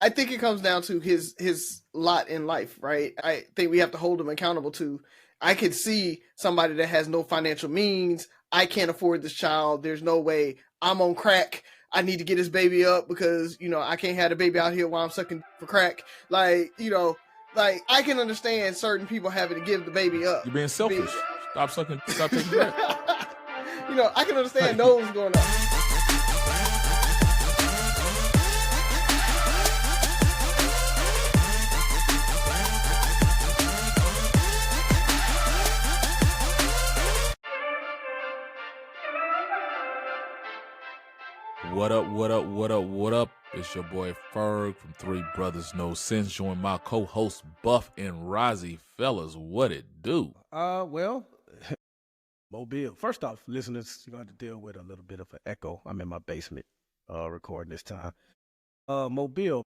I think it comes down to his lot in life, right? I think we have to hold him accountable to. I could see somebody that has no financial means. I can't afford this child. There's no way. I'm on crack. I need to get this baby up because I can't have the baby out here while I'm sucking for crack. Like I can understand certain people having to give the baby up. You're being selfish. Stop taking crack. I can understand those going on. What up, what up, what up, what up? It's your boy Ferg from Three Brothers No Sense. Join my co-host Buff and Rozzy. Fellas, what it do? Well, Mobile. First off, listeners, you're going to have to deal with a little bit of an echo. I'm in my basement recording this time. Mobile,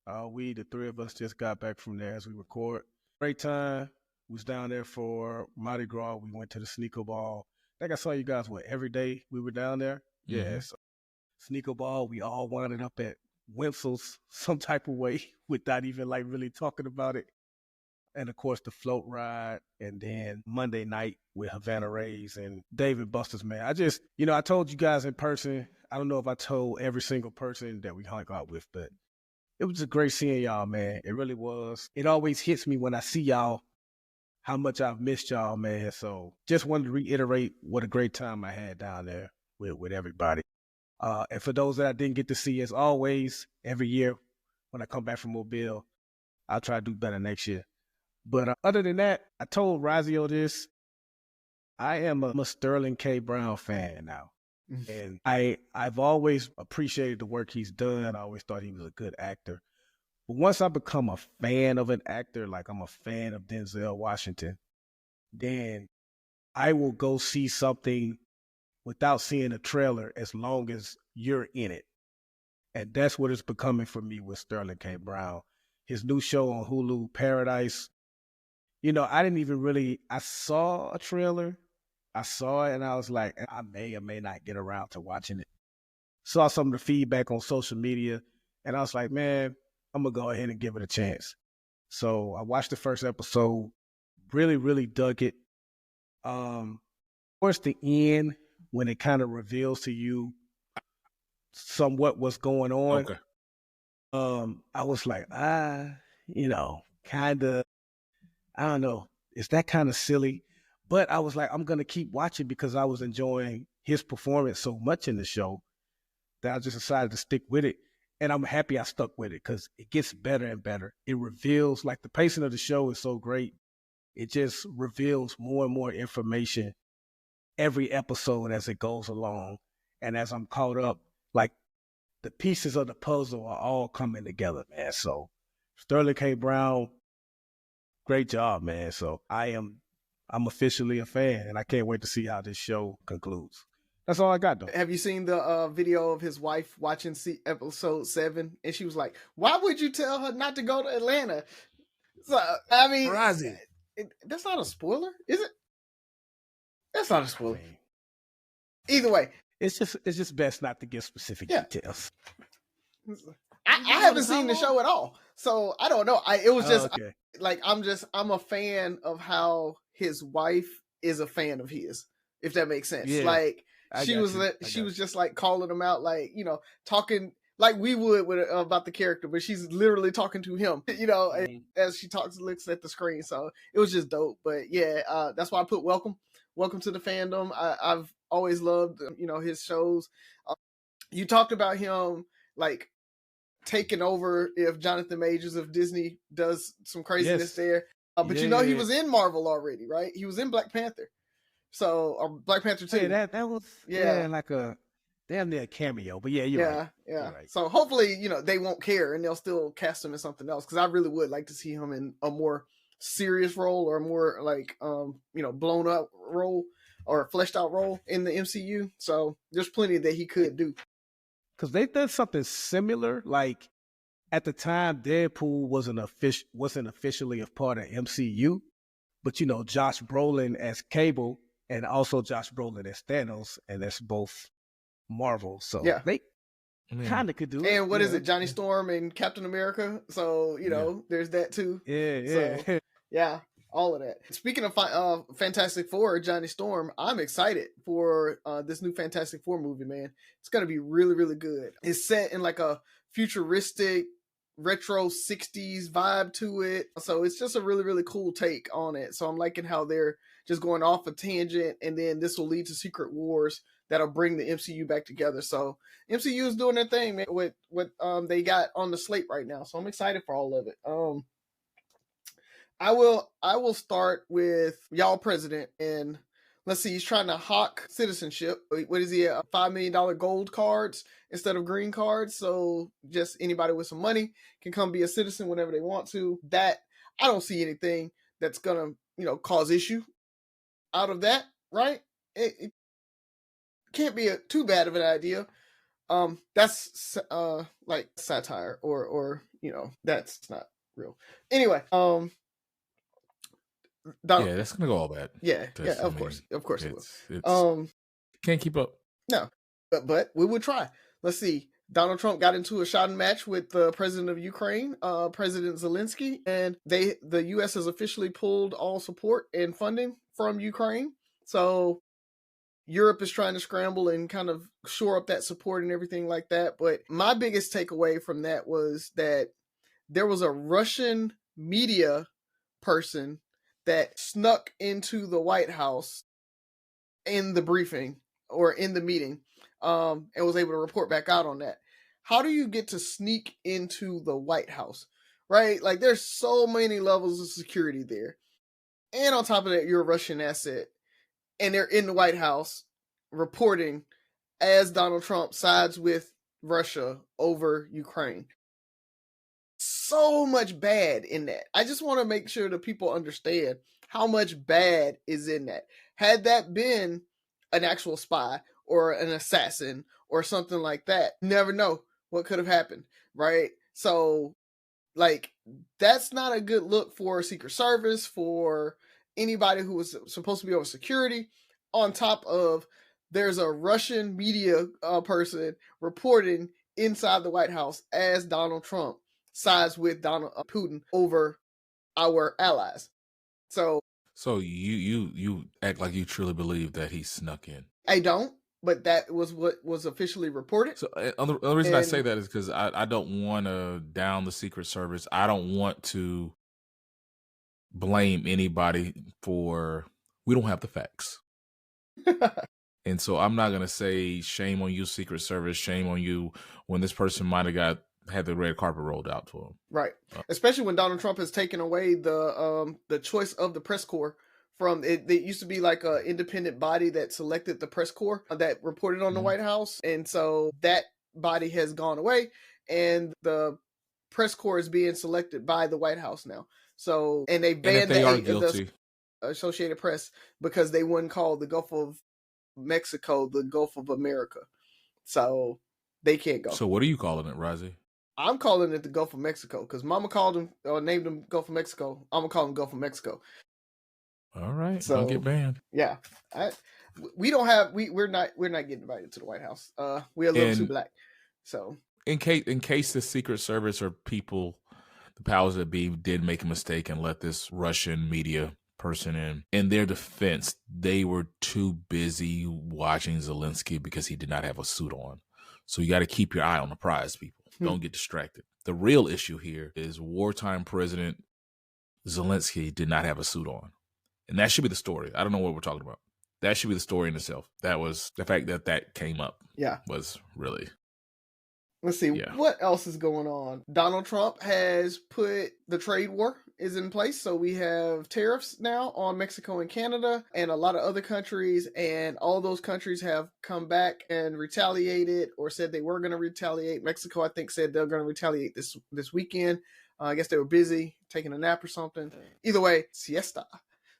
the three of us just got back from there as we record. Great time. We was down there for Mardi Gras. We went to the sneaker ball. I think I saw you guys, every day we were down there? Mm-hmm. Yes. Sneaker ball, we all winded up at Winsel's some type of way without even really talking about it. And of course the float ride, and then Monday night with Havana Rays and David Buster's, man. I told you guys in person, I don't know if I told every single person that we hung out with, but it was just great seeing y'all, man. It really was. It always hits me when I see y'all how much I've missed y'all, man. So just wanted to reiterate what a great time I had down there with everybody. And for those that I didn't get to see, as always, every year when I come back from Mobile, I'll try to do better next year. But other than that, I told Razio this. I am a Sterling K. Brown fan now. And I've always appreciated the work he's done. I always thought he was a good actor. But once I become a fan of an actor, like I'm a fan of Denzel Washington, then I will go see something without seeing a trailer as long as you're in it. And that's what it's becoming for me with Sterling K. Brown. His new show on Hulu, Paradise. I saw a trailer. I saw it and I was like, I may or may not get around to watching it. Saw some of the feedback on social media and I was like, man, I'm going to go ahead and give it a chance. So I watched the first episode, really, really dug it. Towards the end, when it kind of reveals to you somewhat what's going on, Okay. I was like, kind of, I don't know. Is that kind of silly? But I was like, I'm going to keep watching because I was enjoying his performance so much in the show that I just decided to stick with it. And I'm happy I stuck with it because it gets better and better. It reveals, the pacing of the show is so great. It just reveals more and more information every episode as it goes along. And as I'm caught up, the pieces of the puzzle are all coming together, man. So Sterling K. Brown, great job, man. So I'm officially a fan and I can't wait to see how this show concludes. That's all I got though. Have you seen the video of his wife watching episode 7? And she was like, why would you tell her not to go to Atlanta? So, I mean, Rozzy. That's not a spoiler, is it? That's not a spoiler. Either way. It's just best not to give specific details. I haven't seen the show at all. So I don't know. It was just okay. I'm a fan of how his wife is a fan of his, if that makes sense. Yeah, she was just calling him out, talking like we would about the character, but she's literally talking to him, as she looks at the screen. So it was just dope. But yeah, that's why I put welcome to the fandom. I've always loved, his shows. You talked about him taking over if Jonathan Majors of Disney does some craziness there. But he was in Marvel already, right? He was in Black Panther. So, Black Panther 2. Yeah, that was like a damn near cameo. But you're right. Yeah. You're right. So hopefully, they won't care and they'll still cast him in something else. Because I really would like to see him in a more serious role or more blown up role or fleshed out role in the MCU. So there's plenty that he could do. Because they did something similar. At the time, Deadpool wasn't officially a part of MCU, but Josh Brolin as Cable and also Josh Brolin as Thanos, and that's both Marvel. So I mean, Kind of could do it. And what is it? Johnny Storm and Captain America. So, there's that too. Yeah. So, yeah, all of that. Speaking of Fantastic Four, Johnny Storm, I'm excited for this new Fantastic Four movie, man. It's going to be really, really good. It's set in like a futuristic retro 60s vibe to it. So it's just a really, really cool take on it. So I'm liking how they're just going off a tangent, and then this will lead to Secret Wars that'll bring the MCU back together. So MCU is doing their thing, man, with what they got on the slate right now. So I'm excited for all of it. I will start with y'all president, and let's see, he's trying to hawk citizenship. What is he, $5 million gold cards instead of green cards? So just anybody with some money can come be a citizen whenever they want to. That, I don't see anything that's gonna, cause issue out of that, right? It can't be too bad of an idea. That's like satire, or that's not real. Anyway, yeah, that's gonna go all bad. Yeah, of course it will. Can't keep up. No, but we would try. Let's see. Donald Trump got into a shouting match with the president of Ukraine, President Zelensky, and the U.S. has officially pulled all support and funding from Ukraine. So Europe is trying to scramble and kind of shore up that support and everything like that. But my biggest takeaway from that was that there was a Russian media person that snuck into the White House in the briefing or in the meeting, and was able to report back out on that. How do you get to sneak into the White House, right? Like, there's so many levels of security there. And on top of that, you're a Russian asset, and they're in the White House reporting as Donald Trump sides with Russia over Ukraine. So much bad in that. I just want to make sure that people understand how much bad is in that. Had that been an actual spy or an assassin or something like that, never know what could have happened, right? So, like, that's not a good look for Secret Service, for anybody who was supposed to be over security. On top of, there's a Russian media person reporting inside the White House as Donald Trump sides with Donald Putin over our allies. So you act like you truly believe that he snuck in. I don't, but that was what was officially reported. So the reason I say that is because I don't want to down the Secret Service. I don't want to blame anybody for, we don't have the facts. And so I'm not going to say shame on you, Secret Service, shame on you, when this person might have had the red carpet rolled out to him. Right. Especially when Donald Trump has taken away the choice of the press corps from it. It used to be like an independent body that selected the press corps that reported on the White House. And so that body has gone away, and the press corps is being selected by the White House now. So, and they banned the Associated Press because they wouldn't call the Gulf of Mexico the Gulf of America. So they can't go. So what are you calling it, Razi? I'm calling it the Gulf of Mexico because Mama called him or named him Gulf of Mexico. I'm gonna call him Gulf of Mexico. All right, so don't get banned. Yeah, we're not getting invited to the White House. We're a little too black. So in case the Secret Service or people, the powers that be, did make a mistake and let this Russian media person in their defense, they were too busy watching Zelensky because he did not have a suit on. So you got to keep your eye on the prize, people. Don't get distracted. The real issue here is wartime President Zelensky did not have a suit on. And that should be the story. I don't know what we're talking about. That should be the story in itself. That was the fact that came up. Yeah. Was really. Let's see. Yeah. What else is going on? Donald Trump has put the trade war is in place. So we have tariffs now on Mexico and Canada and a lot of other countries. And all those countries have come back and retaliated or said they were going to retaliate. Mexico, I think, said they're going to retaliate this weekend. I guess they were busy taking a nap or something. Either way, siesta.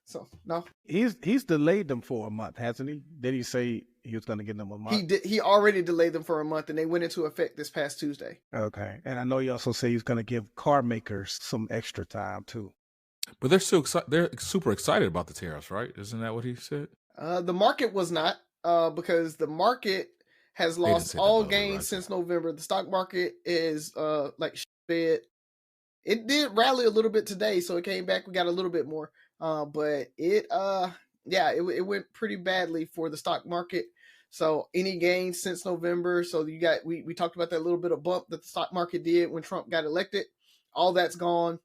So no, he's delayed them for a month, hasn't he? Did he say he was going to give them a month? He did. He already delayed them for a month, and they went into effect this past Tuesday. Okay, and I know he also said he's going to give car makers some extra time too. But they're still they're super excited about the tariffs, right? Isn't that what he said? The market was not, because the market has They didn't lost say that, all by the way, gains Roger. since November. The stock market is like shit. It did rally a little bit today, so it came back. We got a little bit more, but it went pretty badly for the stock market. So any gains since November? So you got we talked about that little bit of bump that the stock market did when Trump got elected. All that's gone,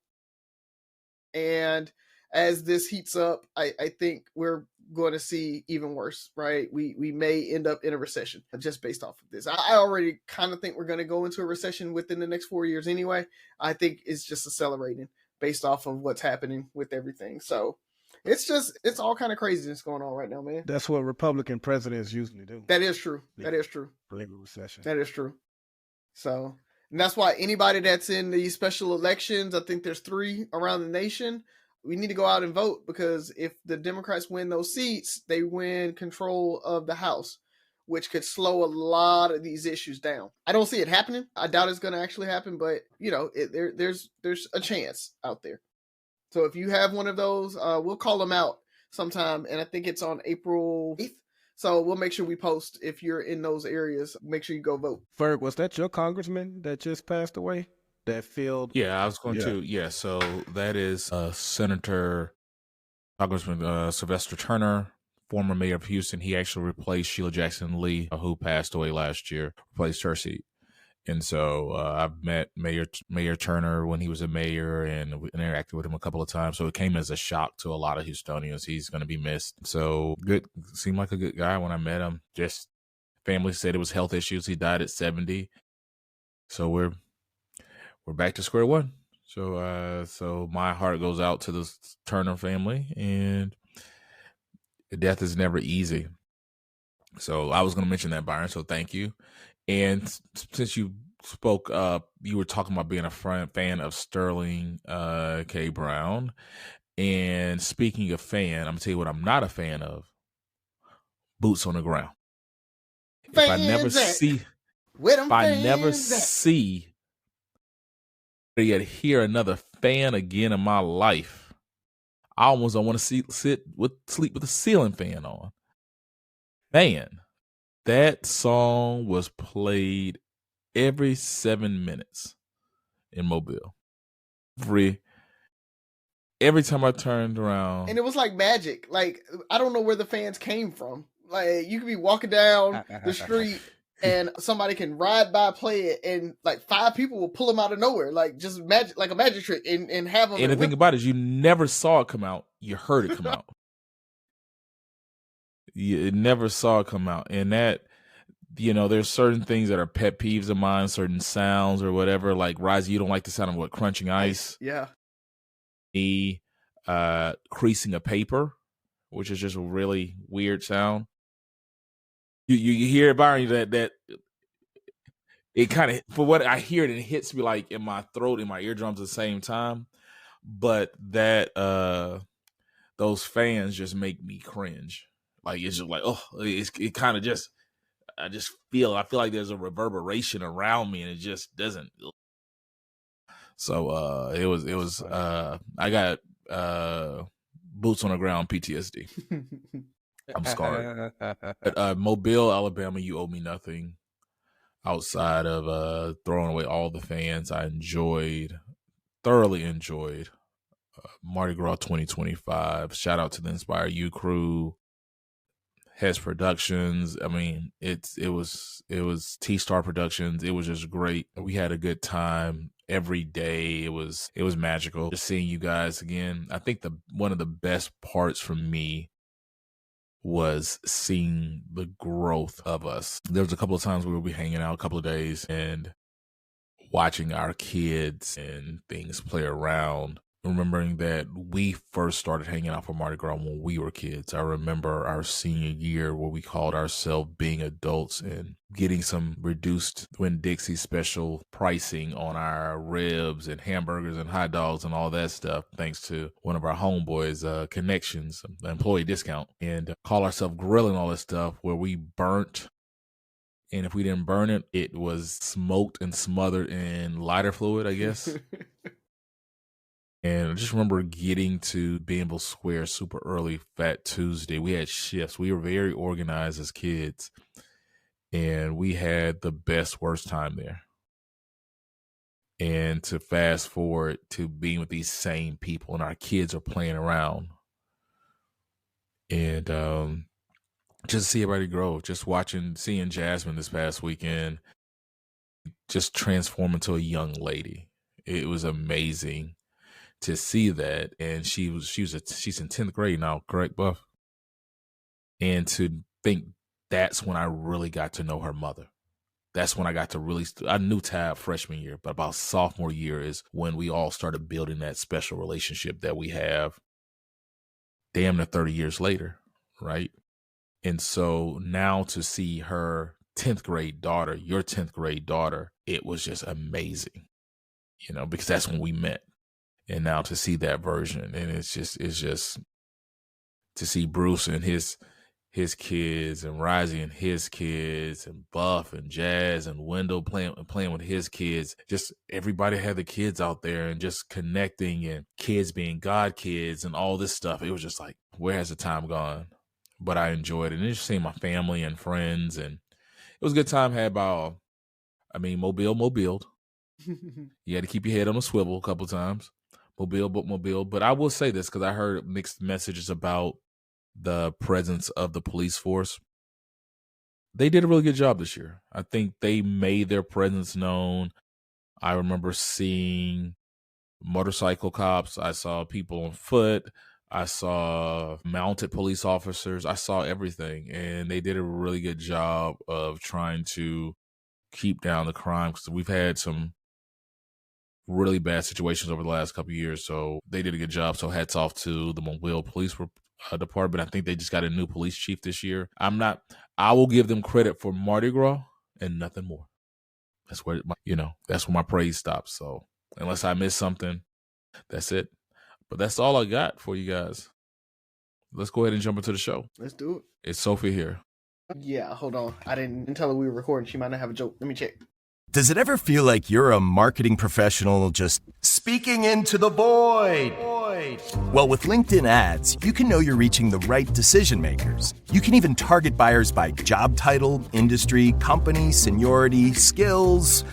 and as this heats up, I think we're going to see even worse, right? We may end up in a recession just based off of this. I already kind of think we're going to go into a recession within the next 4 years anyway. I think it's just accelerating based off of what's happening with everything. So it's all kind of craziness going on right now, man. That's what Republican presidents usually do. That is true. That is true. Believe a recession. That is true. So, and that's why anybody that's in these special elections, I think there's 3 around the nation, we need to go out and vote, because if the Democrats win those seats, they win control of the House, which could slow a lot of these issues down. I don't see it happening. I doubt it's going to actually happen, but there's a chance out there. So if you have one of those, we'll call them out sometime, and I think it's on April 8th. So we'll make sure we post if you're in those areas. Make sure you go vote. Ferg, was that your congressman that just passed away? That field? Yeah, I was going to. Yeah, so that is Senator Congressman Sylvester Turner, former mayor of Houston. He actually replaced Sheila Jackson Lee, who passed away last year, replaced her seat. And so I've met Mayor Turner when he was a mayor and interacted with him a couple of times. So it came as a shock to a lot of Houstonians. He's going to be missed. So good, seemed like a good guy when I met him. Just family said it was health issues. He died at 70. So we're back to square one. So my heart goes out to the Turner family, and death is never easy. So I was going to mention that, Byron. So thank you. And since you spoke up, you were talking about being a fan of Sterling K. Brown. And speaking of fan, I'm going to tell you what I'm not a fan of. Boots on the ground. If I never see or yet hear another fan again in my life, I almost don't want to sleep with the ceiling fan on. Man, that song was played every 7 minutes in Mobile. Every time I turned around. And it was like magic. Like, I don't know where the fans came from. Like, you could be walking down the street and somebody can ride by, play it, and like 5 people will pull them out of nowhere. Like, just magic, like a magic trick, and have them. And the thing about it is, you never saw it come out. You heard it come out. You never saw it come out. And that, there's certain things that are pet peeves of mine, certain sounds or whatever. Like, Rise, you don't like the sound of what? Crunching ice? Yeah. Me creasing a paper, which is just a really weird sound. You hear it, Byron, that it kind of, for what I hear it, it hits me like in my throat, in my eardrums at the same time. But that those fans just make me cringe. Like, it's just like, it kind of just, I feel like there's a reverberation around me, and it just doesn't. So it was I got boots on the ground PTSD. I'm scarred. But Mobile, Alabama, you owe me nothing outside of throwing away all the fans. I thoroughly enjoyed Mardi Gras 2025. Shout out to the Inspire You crew, Hess Productions. I mean, it was T-Star Productions. It was just great. We had a good time every day. It was magical just seeing you guys again. I think one of the best parts for me was seeing the growth of us. There was a couple of times we would be hanging out a couple of days and watching our kids and things play around. Remembering that we first started hanging out for Mardi Gras when we were kids. I remember our senior year where we called ourselves being adults and getting some reduced Winn-Dixie special pricing on our ribs and hamburgers and hot dogs and all that stuff, thanks to one of our homeboys' connections, employee discount, and call ourselves grilling all this stuff where we burnt. And if we didn't burn it, it was smoked and smothered in lighter fluid, I guess. And I just remember getting to Bienville Square super early, Fat Tuesday. We had shifts. We were very organized as kids. and we had the best, worst time there. And to fast forward to being with these same people, and our kids are playing around, and just see everybody grow. Just seeing Jasmine this past weekend, just transform into a young lady. It was amazing to see that, and she's in 10th grade now, correct, Buff? And to think that's when I really got to know her mother. That's when I got to really, I knew Tab freshman year, but about sophomore year is when we all started building that special relationship that we have damn near 30 years later, right? And so now to see her 10th grade daughter, your 10th grade daughter, it was just amazing, because that's when we met. And now to see that version, and it's just to see Bruce and his kids, and Rising and his kids, and Buff and Jazz and Wendell playing with his kids. Just everybody had the kids out there and just connecting, and kids being God kids and all this stuff. It was just like, where has the time gone? But I enjoyed it. And just seeing my family and friends, and it was a good time had by Mobile. You had to keep your head on a swivel a couple times. Mobile. But I will say this, because I heard mixed messages about the presence of the police force. They did a really good job this year. I think they made their presence known. I remember seeing motorcycle cops. I saw people on foot. I saw mounted police officers. I saw everything. And they did a really good job of trying to keep down the crime, because we've had some really bad situations over the last couple of years. So they did a good job. So hats off to the Mobile Police Department. I think they just got a new police chief this year. I will give them credit for Mardi Gras and nothing more. That's where that's where my praise stops. So unless I miss something, that's it. But that's all I got for you guys. Let's go ahead and jump into the show. Let's do it. It's Sophie here. Yeah, hold on. I didn't tell her we were recording. She might not have a joke. Let me check. Does it ever feel like you're a marketing professional just speaking into the void? Well, with LinkedIn ads, you can know you're reaching the right decision makers. You can even target buyers by job title, industry, company, seniority, skills.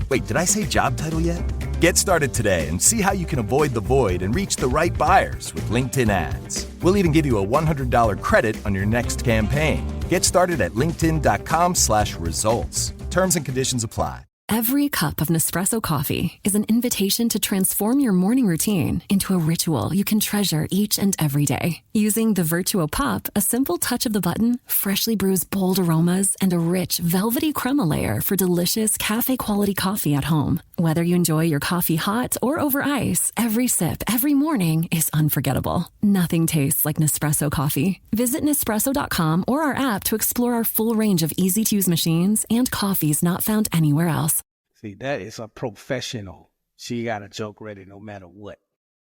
Wait, did I say job title yet? Get started today and see how you can avoid the void and reach the right buyers with LinkedIn ads. We'll even give you a $100 credit on your next campaign. Get started at linkedin.com/results. Terms and conditions apply. Every cup of Nespresso coffee is an invitation to transform your morning routine into a ritual you can treasure each and every day. Using the Virtuo Pup, a simple touch of the button freshly brews bold aromas and a rich, velvety crema layer for delicious cafe-quality coffee at home. Whether you enjoy your coffee hot or over ice, every sip, every morning is unforgettable. Nothing tastes like Nespresso coffee. Visit Nespresso.com or our app to explore our full range of easy-to-use machines and coffees not found anywhere else. See, that is a professional. She got a joke ready no matter what.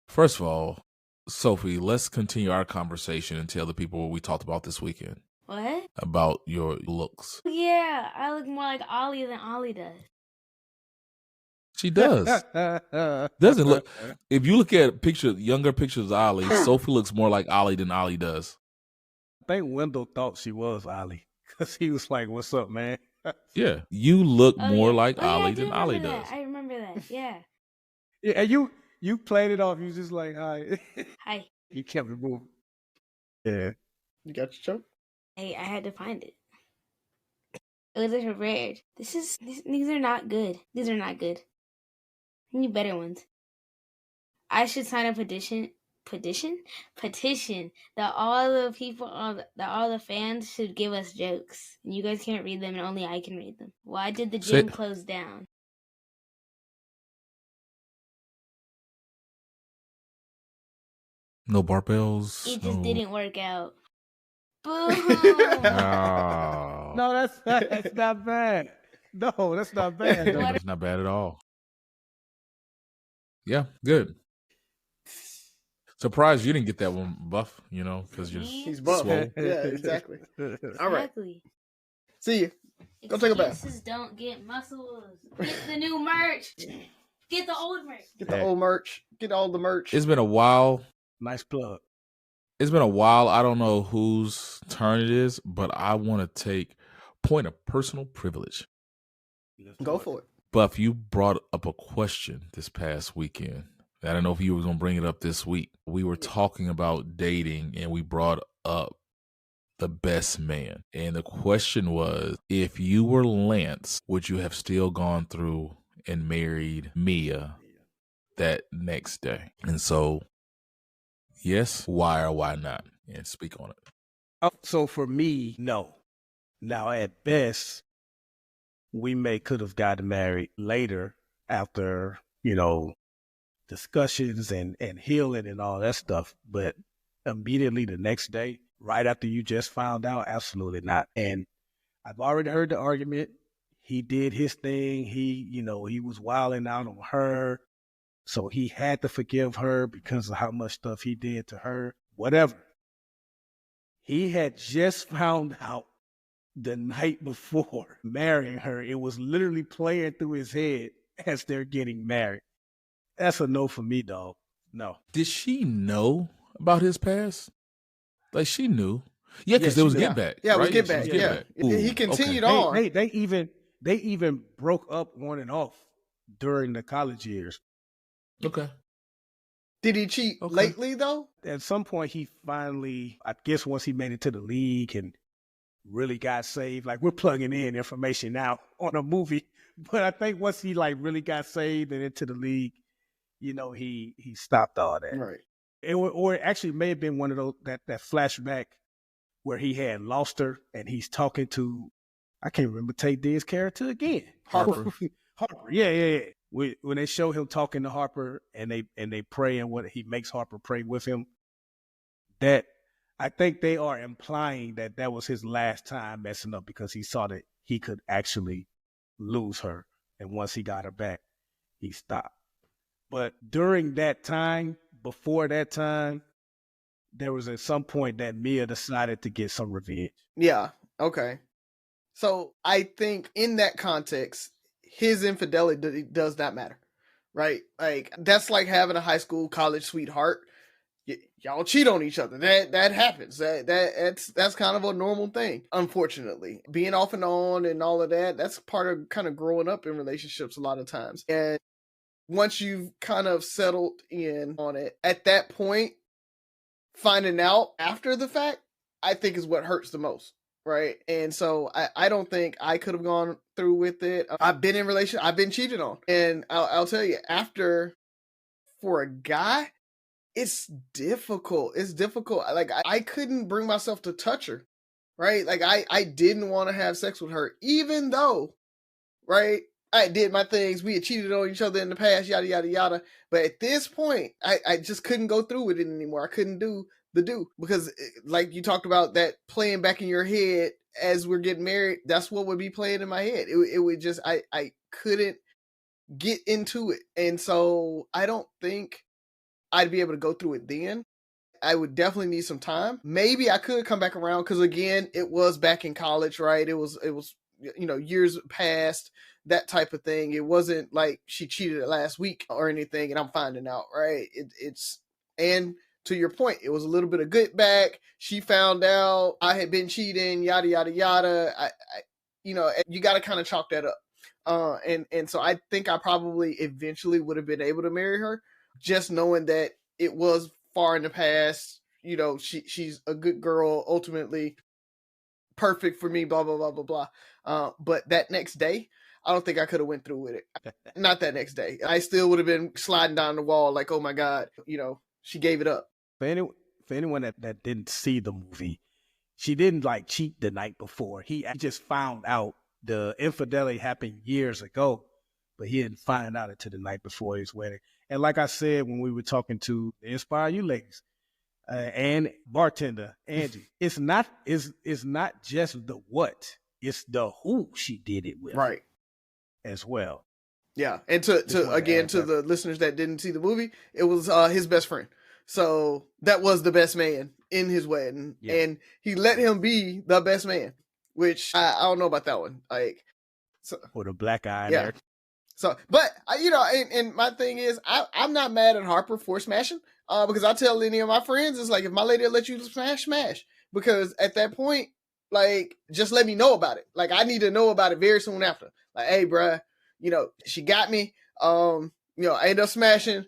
First of all, Sophie, let's continue our conversation and tell the people what we talked about this weekend. What? About your looks. Yeah, I look more like Ollie than Ollie does. She does. Doesn't look. If you look at younger pictures of Ollie, Sophie looks more like Ollie than Ollie does. I think Wendell thought she was Ollie, because he was like, "What's up, man?" Yeah, you look more like Ollie than Ollie that. does. I remember that. Yeah. Yeah, and you played it off. You was just like, "Hi." Hi. You kept it moving. Yeah. You got your joke? Hey, I had to find it. It was like rare. These are not good. These are not good. I need better ones. I should sign a petition that all the people that all the fans should give us jokes. And you guys can't read them and only I can read them. Why did the gym close down? No barbells. It just didn't work out. Boom. No, that's not bad. No, that's not bad. That's not bad at all. Yeah, good. Surprised you didn't get that one, Buff, because he's Buff. swole. Yeah, exactly. All right. Exactly. See you. Go take a bath. Excuses don't get muscles. Get the new merch. Get the old merch. Get the old merch. Get all the merch. It's been a while. Nice plug. It's been a while. I don't know whose turn it is, but I want to take point of personal privilege. Go for it. Buff, you brought up a question this past weekend. I don't know if you were going to bring it up this week. We were talking about dating, and we brought up the best man. And the question was, if you were Lance, would you have still gone through and married Mia that next day? And so, yes, why or why not? And speak on it. So for me, no. Now, at best, we could have gotten married later after, discussions and healing and all that stuff. But immediately the next day, right after you just found out, absolutely not. And I've already heard the argument. He did his thing. He was wilding out on her. So he had to forgive her because of how much stuff he did to her. Whatever. He had just found out the night before marrying her. It was literally playing through his head as they're getting married. That's a no for me, dog. No. Did she know about his past? Like, she knew. Yeah, because there was get back. Yeah, right? we get back. Yeah. He continued on. They even broke up on and off during the college years. Okay. Did he cheat lately, though? At some point, he finally, I guess once he made it to the league and really got saved, like we're plugging in information now on a movie, but I think once he really got saved and into the league, he stopped all that. Right. Or it actually may have been one of those, that flashback where he had lost her and he's talking to, I can't remember Tay Diggs' character again. Harper. Harper. Yeah. When they show him talking to Harper and they pray and what he makes Harper pray with him, that I think they are implying that was his last time messing up because he saw that he could actually lose her. And once he got her back, he stopped. But during that time, before that time, there was at some point that Mia decided to get some revenge. Yeah. Okay. So I think in that context, his infidelity does not matter, right? Like, that's like having a high school, college sweetheart. Y'all cheat on each other. That happens. That's kind of a normal thing. Unfortunately, being off and on and all of that, that's part of kind of growing up in relationships a lot of times. And once you've kind of settled in on it, at that point, finding out after the fact, I think is what hurts the most. Right. And so I don't think I could have gone through with it. I've been in relationships. I've been cheated on. And I'll tell you, for a guy, it's difficult. It's difficult. Like, I couldn't bring myself to touch her. Right. Like, I didn't want to have sex with her, even though, right, I did my things. We had cheated on each other in the past, yada, yada, yada. But at this point, I just couldn't go through with it anymore. I couldn't do because, like you talked about, that playing back in your head as we're getting married, that's what would be playing in my head. It would just, I couldn't get into it. And so I don't think I'd be able to go through it then. I would definitely need some time. Maybe I could come back around because, again, it was back in college, right? It was years past, that type of thing. It wasn't like she cheated last week or anything and I'm finding out, right? And to your point, it was a little bit of good back. She found out I had been cheating, yada, yada, yada. You got to kind of chalk that up. And so I think I probably eventually would have been able to marry her, just knowing that it was far in the past. She's a good girl, ultimately perfect for me, blah, blah, blah, blah, blah. But that next day, I don't think I could have went through with it. Not that next day. I still would have been sliding down the wall like, oh my God, she gave it up. For anyone that didn't see the movie, she didn't cheat the night before. He just found out the infidelity happened years ago, but he didn't find out until the night before his wedding. And like I said, when we were talking to the Inspire You ladies and bartender Angie, it's not just the what, it's the who she did it with, right? As well. Yeah, and to the listeners that didn't see the movie, it was his best friend. So that was the best man in his wedding, and he let him be the best man, which I don't know about that one. With a black eye. Yeah. There. So, but and my thing is, I'm not mad at Harper for smashing, because I tell any of my friends, it's like, if my lady will let you smash, because at that point, like, just let me know about it. Like, I need to know about it very soon after. Like, hey, bruh, she got me. I ended up smashing.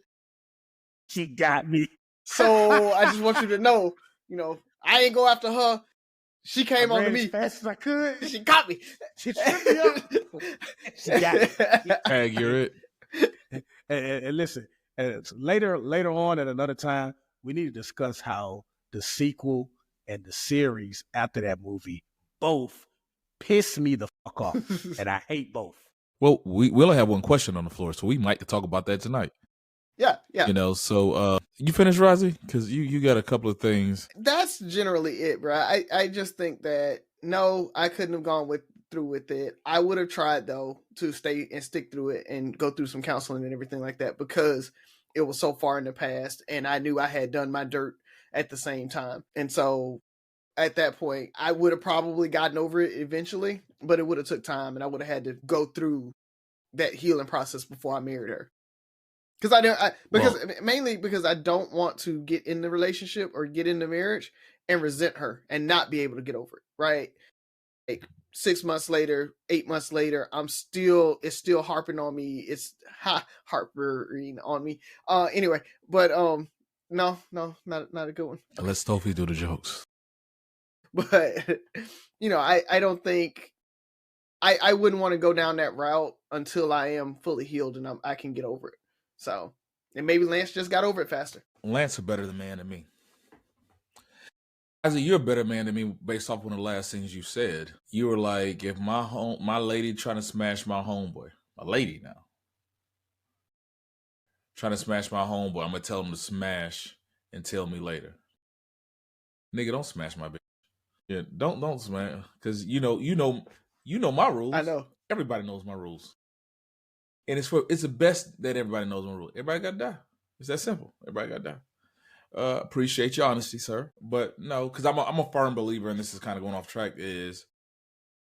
She got me. So I just want you to know, I ain't go after her. She came on to me as fast as I could. She got me. She tripped me up. She got me. Accurate. And listen, later on at another time, we need to discuss how the sequel and the series after that movie both piss me the fuck off, and I hate both. Well, we only have one question on the floor, so we might talk about that tonight. Yeah. So you finished, Rozzy? Because you got a couple of things. That's generally it, bro. I just think that, no, I couldn't have gone through with it. I would have tried, though, to stay and stick through it and go through some counseling and everything like that, because it was so far in the past, and I knew I had done my dirt at the same time. And so at that point, I would have probably gotten over it eventually, but it would have took time, and I would have had to go through that healing process before I married her. Mainly because I don't want to get in the relationship or get in the marriage and resent her and not be able to get over it, right? Like 6 months later, 8 months later, it's still harping on me. It's harping on me. Anyway, but no, not a good one. Let Sophie do the jokes. But I don't think I wouldn't want to go down that route until I am fully healed and I can get over it. So, and maybe Lance just got over it faster. Lance a better man than me. You're a better man than me based off one of the last things you said. You were like, if my lady trying to smash my homeboy, my lady now, trying to smash my homeboy, I'm going to tell him to smash and tell me later. Nigga, don't smash my bitch. Yeah, don't smash, because you know my rules. I know. Everybody knows my rules. And it's the best that everybody knows my rules. Everybody got to die. It's that simple. Everybody got to die. Appreciate your honesty, sir. But no, because I'm a firm believer, and this is kind of going off track, is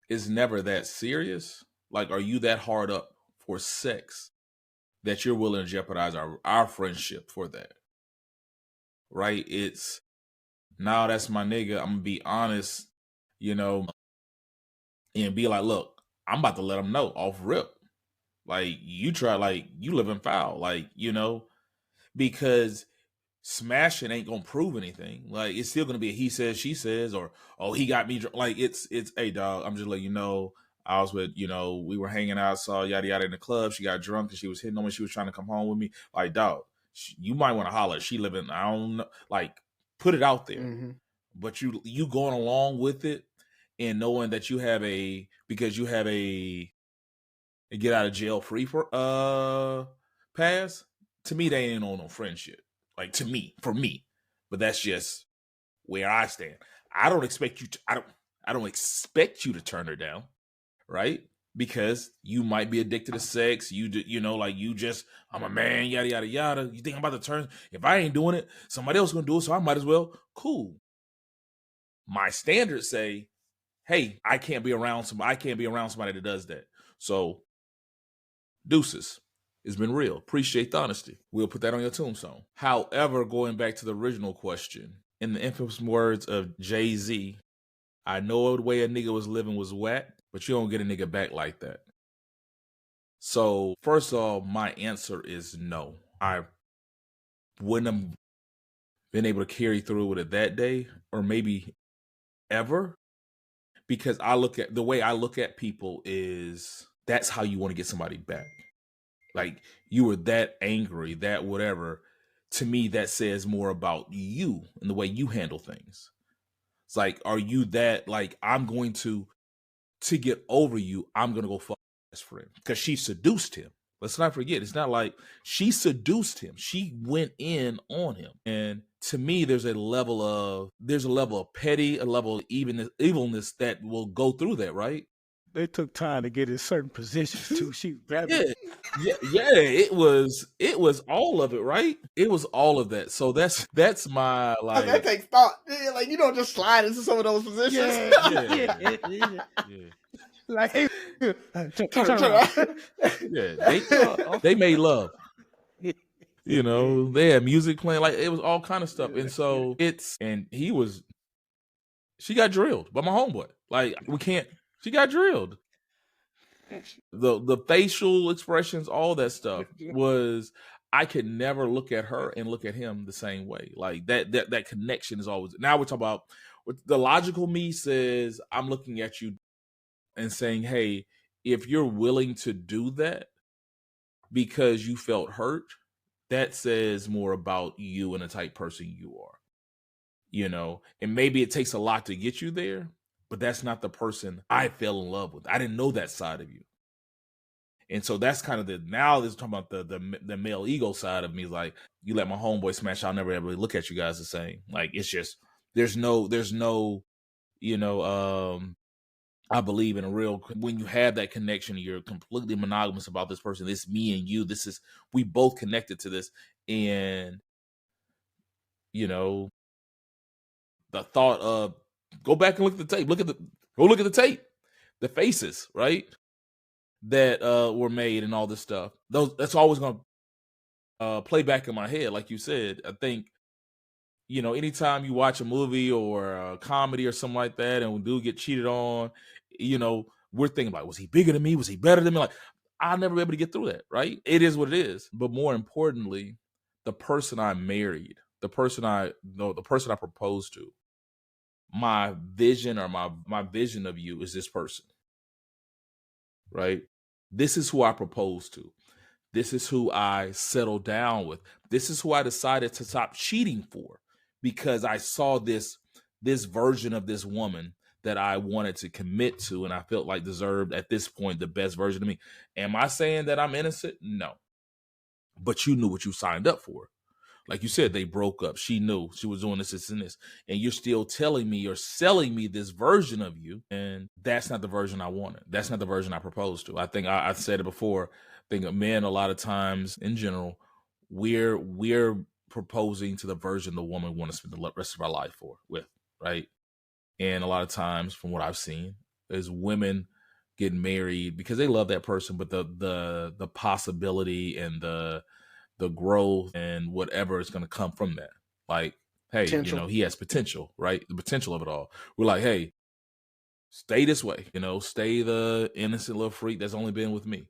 it's never that serious. Like, are you that hard up for sex that you're willing to jeopardize our friendship for that? Right? It's, nah, that's my nigga. I'm going to be honest, and be like, look, I'm about to let him know off rip. Like, you try, like, you live in foul, like, because smashing ain't gonna prove anything. Like, it's still gonna be a he says, she says, or, oh, he got me drunk. Like, it's, hey, dog, I'm just letting you know, I was with, we were hanging out, saw yada yada in the club. She got drunk and she was hitting on me. She was trying to come home with me. Like, dog, you might want to holler. She living, I don't know, like, put it out there. Mm-hmm. But you going along with it and knowing that you have a get out of jail free for pass, to me, they ain't on no friendship. Like, for me. But that's just where I stand. I don't expect you to, I don't expect you to turn her down, right? Because you might be addicted to sex. I'm a man, yada, yada, yada. You think I'm about to turn? If I ain't doing it, somebody else is going to do it, so I might as well. Cool. My standards say, hey, I can't be around somebody that does that. So, deuces. It's been real. Appreciate the honesty. We'll put that on your tombstone. However, going back to the original question, in the infamous words of Jay-Z, I know the way a nigga was living was whack, but you don't get a nigga back like that. So, first of all, my answer is no. I wouldn't have been able to carry through with it that day, or maybe ever, because the way I look at people is, that's how you want to get somebody back. Like, you were that angry, that whatever. To me, that says more about you and the way you handle things. It's like, are you that, like, I'm going to get over you, I'm going to go fuck my best friend. Because she seduced him. Let's not forget, it's not like she seduced him. She went in on him. And to me, there's a level of petty, a level of evilness that will go through that, right? They took time to get in certain positions too. She grabbed it. Yeah, it was all of it, right? It was all of that. So that's my, like, that takes thought. Yeah, like, you don't just slide into some of those positions. Yeah. Like, hey, turn around. Yeah, they made love. They had music playing, like, it was all kind of stuff. And so and he was She got drilled by my homeboy. Like, we can't. She got drilled. The facial expressions, all that stuff was. I could never look at her and look at him the same way. Like that connection is always. Now we're talking about the logical me says I'm looking at you and saying, hey, if you're willing to do that because you felt hurt, that says more about you and the type person you are. You know, and maybe it takes a lot to get you there, but that's not the person I fell in love with. I didn't know that side of you. And so that's kind of now this is talking about the male ego side of me. Like, you let my homeboy smash, I'll never ever look at you guys the same. Like, it's just, there's no, you know, I believe in a real, when you have that connection, you're completely monogamous about this person. This me and you, we both connected to this. And, you know, the thought of go back and look at the tape, go look at the tape, the faces, right? That were made and all this stuff. That's always going to play back in my head. Like you said, I think, you know, anytime you watch a movie or a comedy or something like that and we do get cheated on, you know, we're thinking about, was he bigger than me? Was he better than me? Like, I'll never be able to get through that, right? It is what it is. But more importantly, the person I married, the person I proposed to, my vision or my vision of you is this person, right? This is who I proposed to. This is who I settled down with. This is who I decided to stop cheating for, because I saw this version of this woman that I wanted to commit to and I felt like deserved at this point the best version of me. Am I saying that I'm innocent? No. But you knew what you signed up for. Like you said, they broke up. She knew she was doing this and this. And you're still telling me, you're selling me this version of you. And that's not the version I wanted. That's not the version I proposed to. I think I said it before. I think men, a lot of times in general, we're proposing to the version the woman we want to spend the rest of our life with, right? And a lot of times, from what I've seen, is women get married because they love that person, but the possibility and the growth and whatever is going to come from that. Like, hey, potential. You know, he has potential, right? The potential of it all. We're like, hey, stay this way, you know, stay the innocent little freak that's only been with me,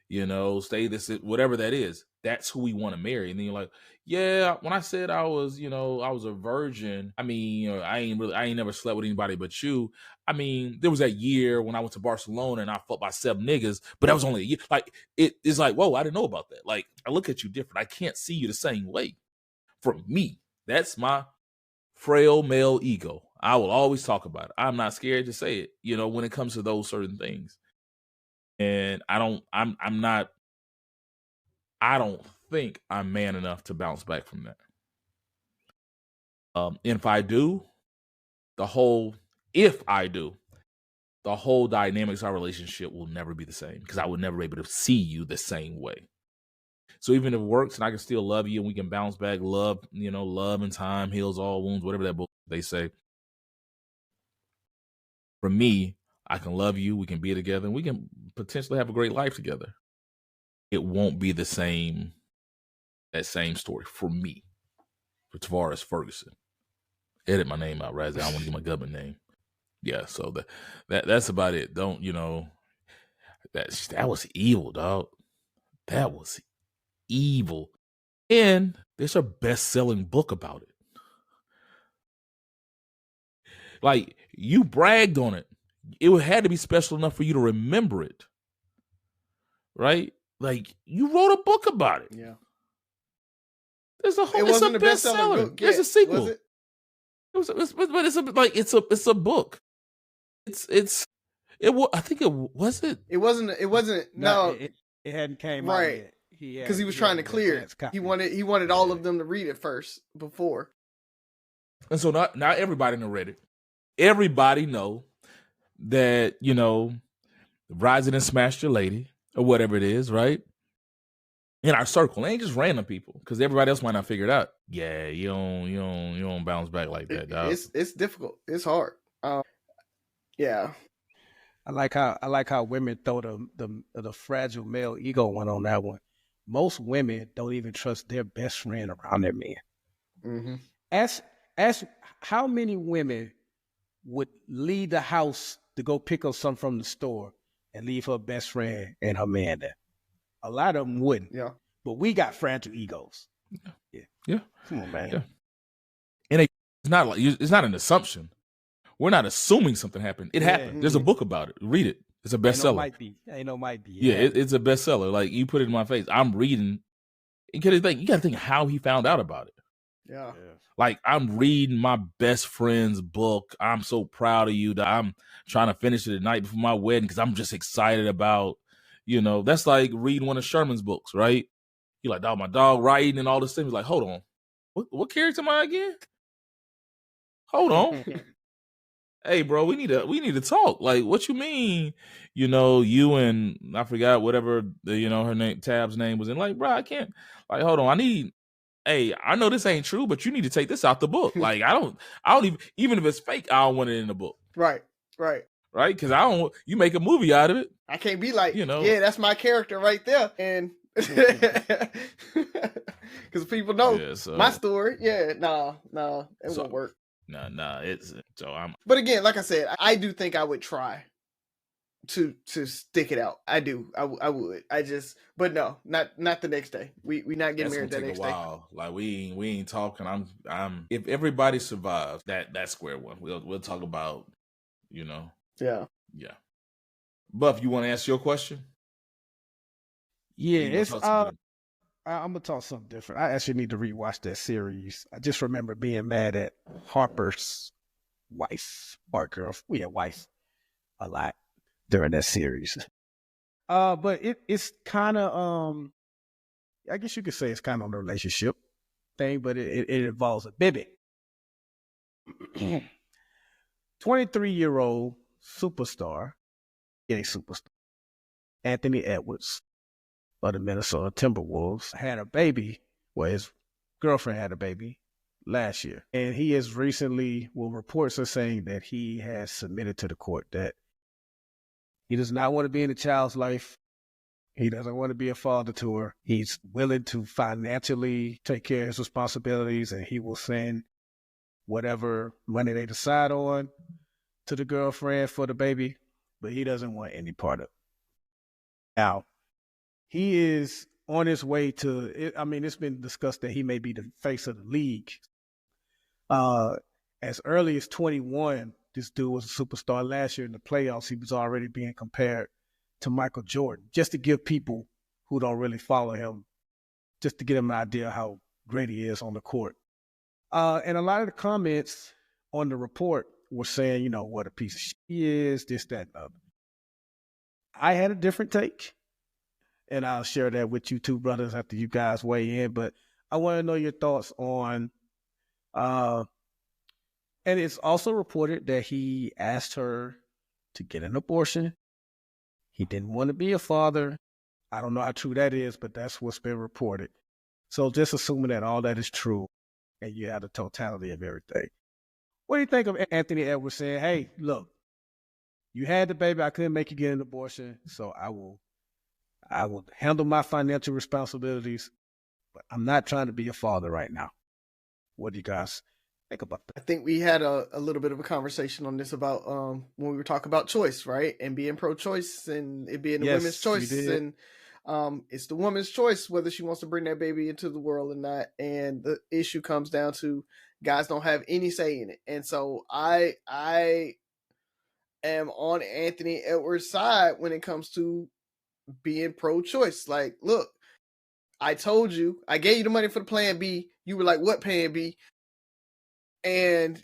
you know, stay this, whatever that is. That's who we want to marry. And then you're like, yeah, when I said I was, you know, I was a virgin, I mean, you know, I ain't never slept with anybody but you. I mean, there was that year when I went to Barcelona and I fucked by 7 niggas, but that was only a year. Like, it's like, whoa, I didn't know about that. Like, I look at you different. I can't see you the same way. For me, that's my frail male ego. I will always talk about it. I'm not scared to say it, you know, when it comes to those certain things. And I don't think I'm man enough to bounce back from that. And if I do, the whole dynamics of our relationship will never be the same, because I would never be able to see you the same way. So even if it works and I can still love you and we can bounce back, love and time heals all wounds, whatever that book they say. For me, I can love you, we can be together, and we can potentially have a great life together. It won't be that same story for me. For Tavares Ferguson. Edit my name out, right? I don't want to give my government name. Yeah, so that's about it. Don't, you know, that was evil, dog. That was evil. And there's a best-selling book about it. Like, you bragged on it. It had to be special enough for you to remember it. Right? Like, you wrote a book about it. Yeah. There's a whole, it wasn't a bestseller. There's a sequel. Was it? It's a book. I think it was it. It wasn't. No, it hadn't came out right. Because he was trying to clear it. He wanted all of them to read it first before. And so not everybody read it. Everybody know that, you know, Rising and Smashed Your Lady or whatever it is, right? In our circle, it ain't just random people, because everybody else might not figure it out. Yeah, you don't bounce back like that, dog. It's difficult. It's hard. Yeah. I like how women throw the fragile male ego one on that one. Most women don't even trust their best friend around their men. Mm-hmm. Ask how many women would leave the house to go pick up something from the store and leave her best friend and her man there. A lot of them wouldn't. Yeah. But we got fragile egos. Yeah. Come on, man. Yeah. And it's not an assumption. We're not assuming something happened. It happened. There's a book about it. Read it. It's a bestseller. Ain't no might be. Yeah, it's a bestseller. Like, you put it in my face. I'm reading. You got to think how he found out about it. Yeah. Like, I'm reading my best friend's book. I'm so proud of you that I'm trying to finish it the night before my wedding because I'm just excited about, that's like reading one of Sherman's books, right? You're like, dog, my dog writing and all this stuff. He's like, hold on. What character am I again? Hold on. Hey, bro, we need to talk. Like, what you mean? You and I forgot whatever her name, Tab's name was in. Like, bro, I can't. Like, hold on. I know this ain't true, but you need to take this out the book. Like, I don't even if it's fake, I don't want it in the book. Right. Because you make a movie out of it. I can't be like, yeah, that's my character right there. And because people know my story. Yeah, no, it won't work. No, But again, like I said, I do think I would try to stick it out. I do. I would. But no, not the next day. We not getting married that next day. Like we ain't talking. I'm if everybody survives that square one, we'll talk about, Yeah. Yeah. Buff, you want to ask your question? Yeah, it's I'm gonna talk something different. I actually need to rewatch that series. I just remember being mad at Harper's wife or girlfriend, wife, a lot during that series. But it's kind of I guess you could say it's kind of a relationship thing, but it involves a baby. 23-year-old superstar, Anthony Edwards of the Minnesota Timberwolves had a baby. Well, his girlfriend had a baby last year. And he has recently, reports are saying that he has submitted to the court that he does not want to be in the child's life. He doesn't want to be a father to her. He's willing to financially take care of his responsibilities, and he will send whatever money they decide on to the girlfriend for the baby, but he doesn't want any part of it. Now, he is on his way to, it's been discussed that he may be the face of the league. As early as 21, this dude was a superstar. Last year in the playoffs, he was already being compared to Michael Jordan, just to give people who don't really follow him, just to get them an idea how great he is on the court. And a lot of the comments on the report were saying, what a piece of shit he is, this, that, and other. I had a different take, and I'll share that with you two brothers after you guys weigh in. But I want to know your thoughts on, and it's also reported that he asked her to get an abortion. He didn't want to be a father. I don't know how true that is, but that's what's been reported. So just assuming that all that is true, and you have the totality of everything. What do you think of Anthony Edwards saying, hey, look, you had the baby, I couldn't make you get an abortion, so I will handle my financial responsibilities, but I'm not trying to be a father right now. What do you guys think about that? I think we had a little bit of a conversation on this about when we were talking about choice, right? And being pro-choice and it being the women's choice. And it's the woman's choice whether she wants to bring that baby into the world or not. And the issue comes down to guys don't have any say in it. And so I am on Anthony Edwards' side when it comes to being pro-choice. Like, look, I told you, I gave you the money for the plan B. You were like, what plan B? And,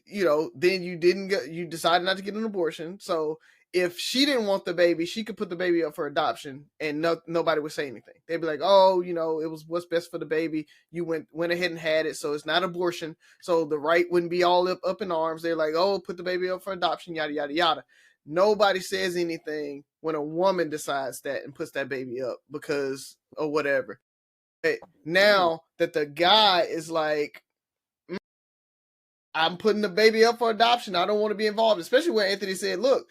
then you decided not to get an abortion. So if she didn't want the baby, she could put the baby up for adoption and nobody would say anything. They'd be like, oh, it was what's best for the baby. You went ahead and had it. So it's not abortion. So the right wouldn't be all up in arms. They're like, oh, put the baby up for adoption, yada, yada, yada. Nobody says anything when a woman decides that and puts that baby up because of whatever. But now that the guy is like, I'm putting the baby up for adoption, I don't want to be involved, especially when Anthony said, look,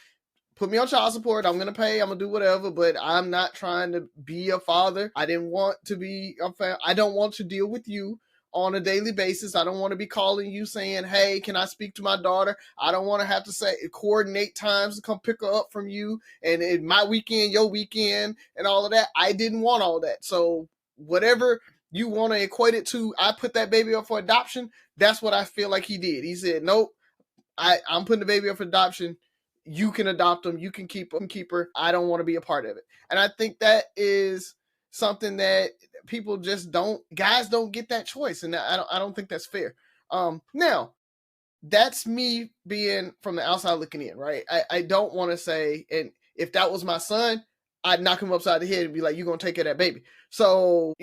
put me on child support. I'm going to pay. I'm going to do whatever, but I'm not trying to be a father. I didn't want to be a family. I don't want to deal with you. on a daily basis. I don't want to be calling you saying, hey, can I speak to my daughter? I don't want to have to say coordinate times to come pick her up from you and my weekend, your weekend, and all of that. I didn't want all that. So whatever you want to equate it to, I put that baby up for adoption. That's what I feel like he did. He said, nope, I'm putting the baby up for adoption. You can adopt him. You can keep her. I don't want to be a part of it. And I think that is something that people just guys don't get that choice. And I don't think that's fair. Now, that's me being from the outside looking in, right? I don't want to say, and if that was my son, I'd knock him upside the head and be like, you're going to take care of that baby. So,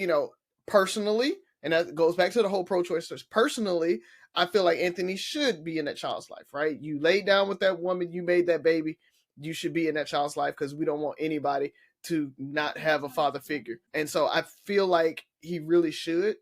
personally, and that goes back to the whole pro-choice. Personally, I feel like Anthony should be in that child's life, right? You laid down with that woman, you made that baby, you should be in that child's life because we don't want anybody to not have a father figure. And so I feel like he really should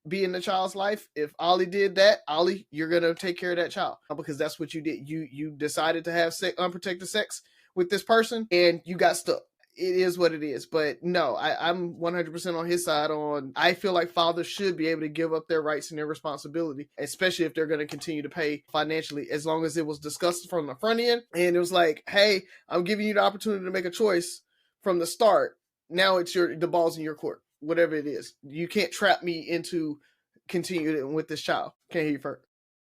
be in the child's life. If Ollie did that, Ollie, you're going to take care of that child because that's what you did. You decided to have unprotected sex with this person and you got stuck. It is what it is. But no, I'm 100% on his side I feel like fathers should be able to give up their rights and their responsibility, especially if they're going to continue to pay financially, as long as it was discussed from the front end. And it was like, hey, I'm giving you the opportunity to make a choice from the start. Now it's the ball's in your court, whatever it is. You can't trap me into continuing with this child. Can't hear you first.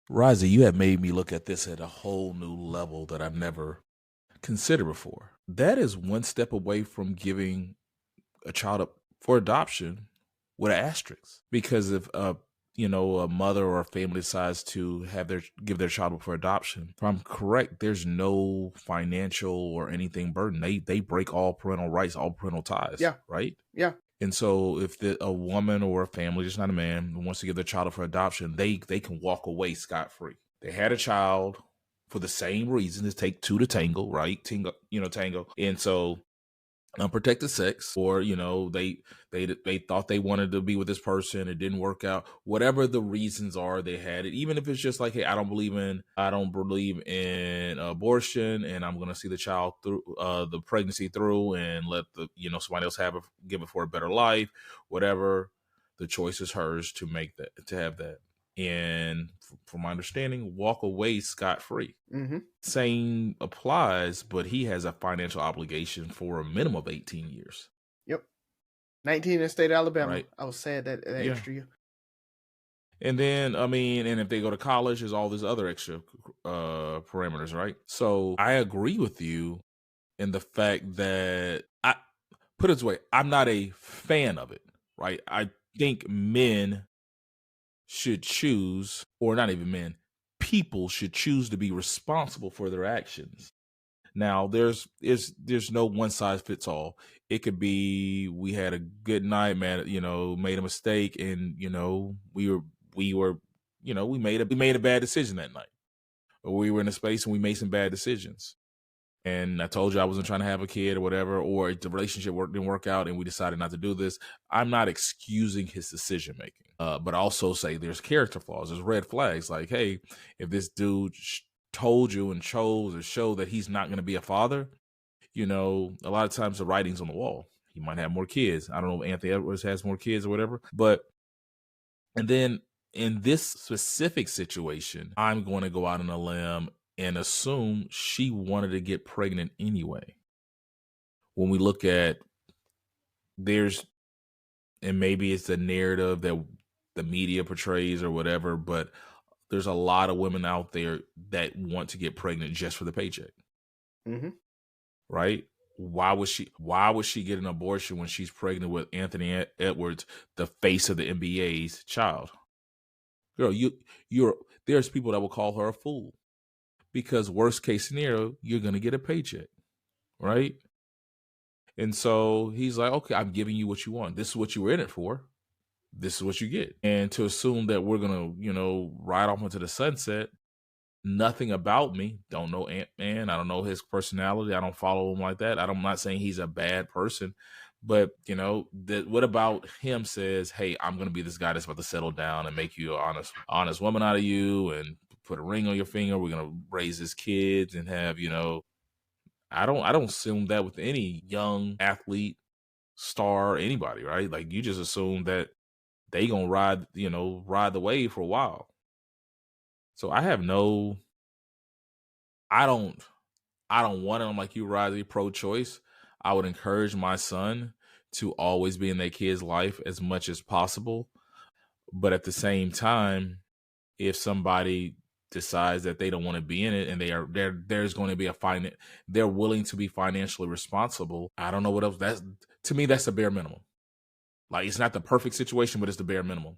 Razi, you have made me look at this at a whole new level that I've never considered before. That is one step away from giving a child up for adoption with an asterisk. Because if a mother or a family decides to give their child up for adoption, if I'm correct, there's no financial or anything burden. They break all parental rights, all parental ties. Yeah. Right? Yeah. And so if a woman or a family, just not a man, wants to give their child up for adoption, they can walk away scot-free. They had a child for the same reason. It take two to tango, right? Tango. And so unprotected sex, or they thought they wanted to be with this person, it didn't work out, whatever the reasons are, they had it. Even if it's just like, hey, I don't believe in abortion, and I'm gonna see the child through the pregnancy through and let somebody else give it for a better life, whatever. The choice is hers to make that, to have that. And from my understanding, walk away scot-free. Mm-hmm. Same applies, but he has a financial obligation for a minimum of 18 years. Yep. 19 in the state of Alabama. Right. I was sad that extra year. And then, and if they go to college, there's all these other extra parameters, right? So I agree with you in the fact that, put it this way, I'm not a fan of it, right? I think men should choose, or not even men, people should choose to be responsible for their actions. Now, there's no one size fits all. It could be we had a good night, man, made a mistake, and we made a bad decision that night, or we were in a space and we made some bad decisions. And I told you I wasn't trying to have a kid or whatever, or the relationship didn't work out and we decided not to do this. I'm not excusing his decision making, but also say there's character flaws, there's red flags. Like, hey, if this dude told you and chose or showed that he's not going to be a father, a lot of times the writing's on the wall. He might have more kids. I don't know if Anthony Edwards has more kids or whatever, and then in this specific situation, I'm going to go out on a limb and assume she wanted to get pregnant anyway. When we look at and maybe it's the narrative that the media portrays or whatever, but there's a lot of women out there that want to get pregnant just for the paycheck. Mm-hmm. Right? Why would she get an abortion when she's pregnant with Anthony Edwards, the face of the NBA's child? Girl, there's people that will call her a fool. Because worst case scenario, you're going to get a paycheck, right? And so he's like, okay, I'm giving you what you want. This is what you were in it for. This is what you get. And to assume that we're going to, ride off into the sunset, nothing about me, don't know Ant-Man, I don't know his personality, I don't follow him like that. I'm not saying he's a bad person, but, what about him says, hey, I'm going to be this guy that's about to settle down and make you an honest woman out of you and put a ring on your finger. We're going to raise his kids and have, I don't assume that with any young athlete, star, anybody, right? Like, you just assume that they gonna ride the wave for a while. So I don't want it. I'm like you, Riley, pro-choice. I would encourage my son to always be in their kid's life as much as possible. But at the same time, if somebody decides that they don't want to be in it and there's going to be they're willing to be financially responsible, I don't know what else. To me, that's the bare minimum. Like, it's not the perfect situation, but it's the bare minimum.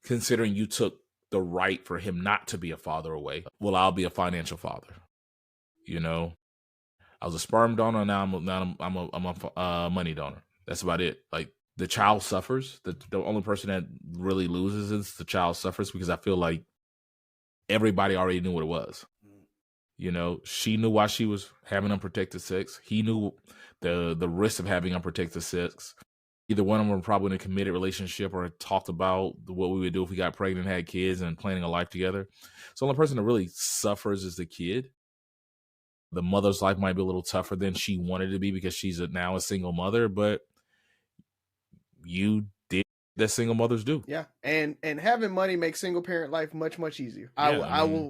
Considering you took the right for him not to be a father away, well, I'll be a financial father. I was a sperm donor. Now I'm a money donor. That's about it. Like, the child suffers. The only person that really loses is the child suffers, because I feel like everybody already knew what it was. She knew why she was having unprotected sex. He knew the risk of having unprotected sex. Either one of them were probably in a committed relationship or talked about what we would do if we got pregnant, had kids, and planning a life together. So the only person that really suffers is the kid. The mother's life might be a little tougher than she wanted to be because she's now a single mother, but you did that single mothers do. Yeah, and having money makes single parent life much, much easier. Yeah,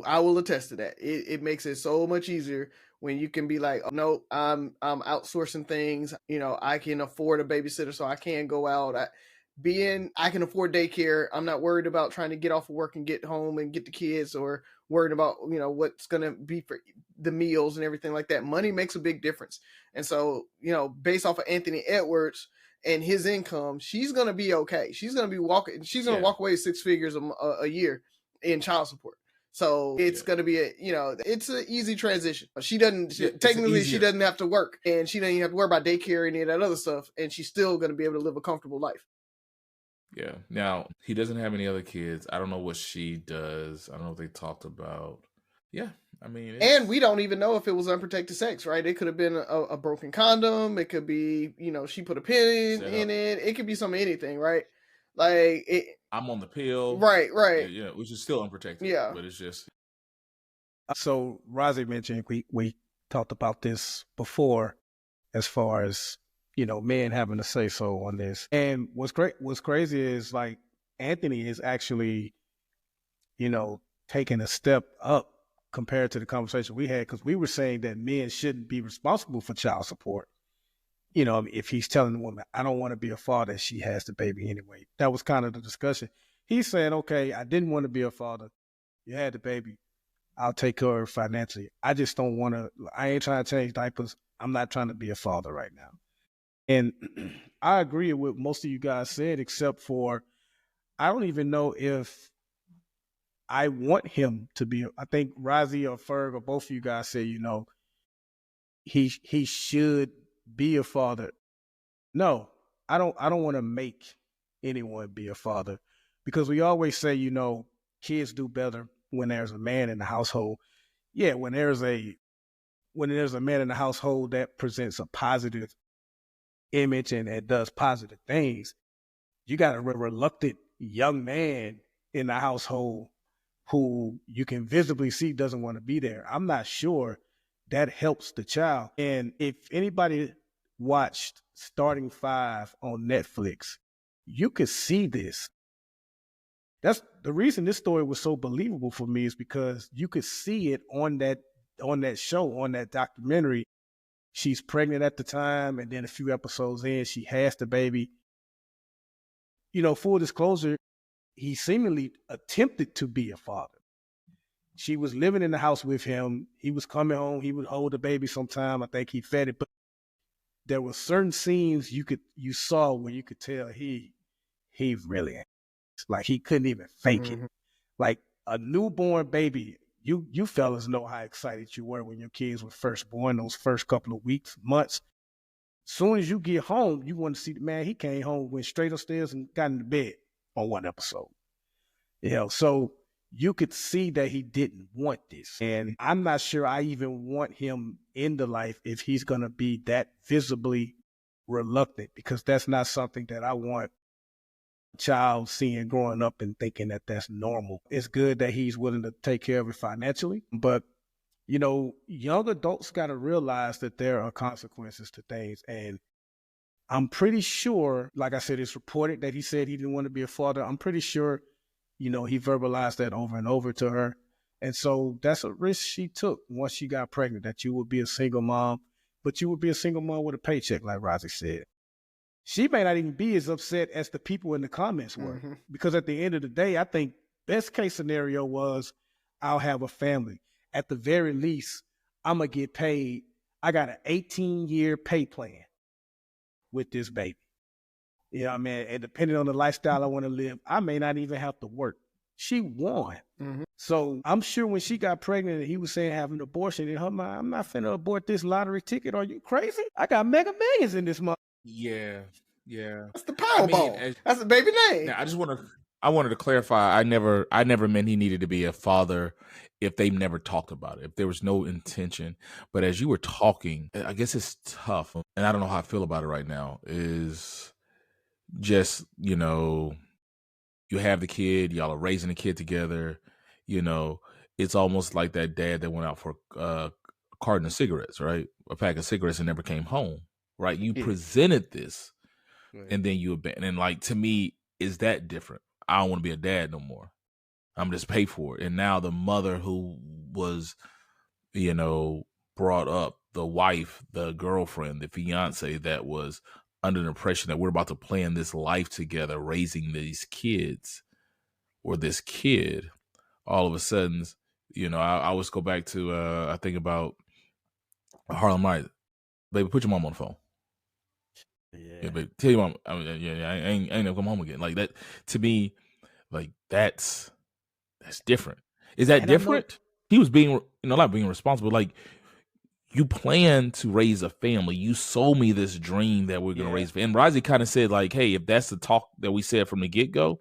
I will attest to that. It makes it so much easier when you can be like, oh, no, I'm outsourcing things. I can afford a babysitter, so I can go out. I can afford daycare. I'm not worried about trying to get off of work and get home and get the kids, or worried about what's gonna be for the meals and everything like that. Money makes a big difference. And so, based off of Anthony Edwards and his income, she's gonna be okay. She's gonna walk away 6 figures a year in child support. So it's going to be it's an easy transition. She doesn't have to work, and she doesn't even have to worry about daycare and any of that other stuff. And she's still going to be able to live a comfortable life. Yeah. Now, he doesn't have any other kids. I don't know what she does. I don't know what they talked about. Yeah. I mean, and we don't even know if it was unprotected sex, right? It could have been a broken condom. It could be, she put a pin in it. It could be anything, right? Like, I'm on the pill. Right. Yeah, which is still unprotected. Yeah. But it's just. So Razi mentioned we talked about this before, as far as men having a say so on this. And what's crazy is, like, Anthony is actually taking a step up compared to the conversation we had, because we were saying that men shouldn't be responsible for child support. If he's telling the woman, I don't want to be a father, she has the baby anyway. That was kind of the discussion. He's saying, okay, I didn't want to be a father. You had the baby. I'll take care of her financially. I just don't want to, I ain't trying to change diapers. I'm not trying to be a father right now. And I agree with most of you guys said, except for, I don't even know if I want him to be. I think Razi or Ferg or both of you guys say, he should be a father. No, I don't want to make anyone be a father, because we always say, kids do better when there's a man in the household. Yeah, when there's a man in the household that presents a positive image and does positive things, you got a reluctant young man in the household who you can visibly see doesn't want to be there. I'm not sure that helps the child. And if anybody watched Starting Five on Netflix, you could see this. That's the reason this story was so believable for me, is because you could see it on that show, on that documentary. She's pregnant at the time, and then a few episodes in, she has the baby. Full disclosure, he seemingly attempted to be a father. She was living in the house with him. He was coming home. He would hold the baby sometime. I think he fed it, but there were certain scenes you saw where you could tell he really, like, he couldn't even fake it. Like a newborn baby, you fellas know how excited you were when your kids were first born, those first couple of weeks, months. Soon as you get home, you want to see the man. He came home, went straight upstairs and got into bed on one episode. So you could see that he didn't want this. And I'm not sure I even want him in the life if he's going to be that visibly reluctant, because that's not something that I want a child seeing growing up and thinking that that's normal. It's good that he's willing to take care of it financially, but young adults got to realize that there are consequences to things. And I'm pretty sure, like I said, it's reported that he said he didn't want to be a father. I'm pretty sure, he verbalized that over and over to her. And so that's a risk she took once she got pregnant, that you would be a single mom, but you would be a single mom with a paycheck, like Rosie said. She may not even be as upset as the people in the comments were, because at the end of the day, I think best case scenario was I'll have a family. At the very least, I'm going to get paid. I got an 18-year pay plan with this baby. You know what I mean? And depending on the lifestyle I want to live, I may not even have to work. She won. So I'm sure when she got pregnant and he was saying have an abortion in her mind, I'm not finna abort this lottery ticket. Are you crazy? I got mega millions in this month. Yeah. That's the Powerball. That's the baby name. Now, I wanted to clarify. I never meant he needed to be a father if they never talked about it, if there was no intention. But as you were talking, I guess it's tough, and I don't know how I feel about it right now. Is just you have the kid, y'all are raising the kid together. It's almost like that dad that went out for a carton of cigarettes, right? A pack of cigarettes and never came home, right? You presented this. Right. And then you abandon. And like, to me, is that different? I don't want to be a dad no more. I'm just pay for it. And now the mother who was, brought up, the wife, the girlfriend, the fiance that was under the impression that we're about to plan this life together, raising these kids or this kid, all of a sudden, I always go back to, I think about Harlem Night. Baby, put your mom on the phone. Yeah, but tell your mom, I ain't never come home again. Like that, to me, like that's different. Is that different? He was being, not being responsible. Like, you plan to raise a family. You sold me this dream that we're going to raise. And Rozzy kind of said, like, hey, if that's the talk that we said from the get-go.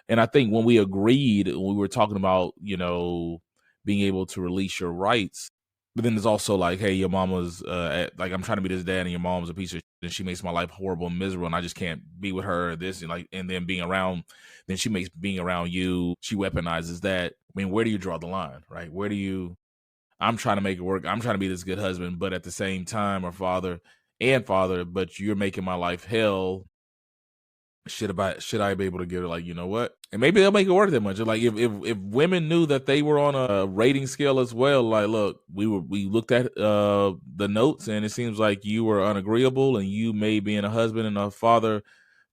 And I think when we agreed, when we were talking about, being able to release your rights, but then there's also like, hey, your mama's like, I'm trying to be this dad and your mom's a piece of shit and she makes my life horrible and miserable and I just can't be with her, this, and then being around, then she makes being around you, she weaponizes that. I mean, where do you draw the line, right? I'm trying to make it work. I'm trying to be this good husband, but at the same time, or father, but you're making my life hell. Should I be able to give it, like, you know what? And maybe they'll make it work that much. Like, if women knew that they were on a rating scale as well, like, look, we looked at the notes and it seems like you were unagreeable and you may being a husband and a father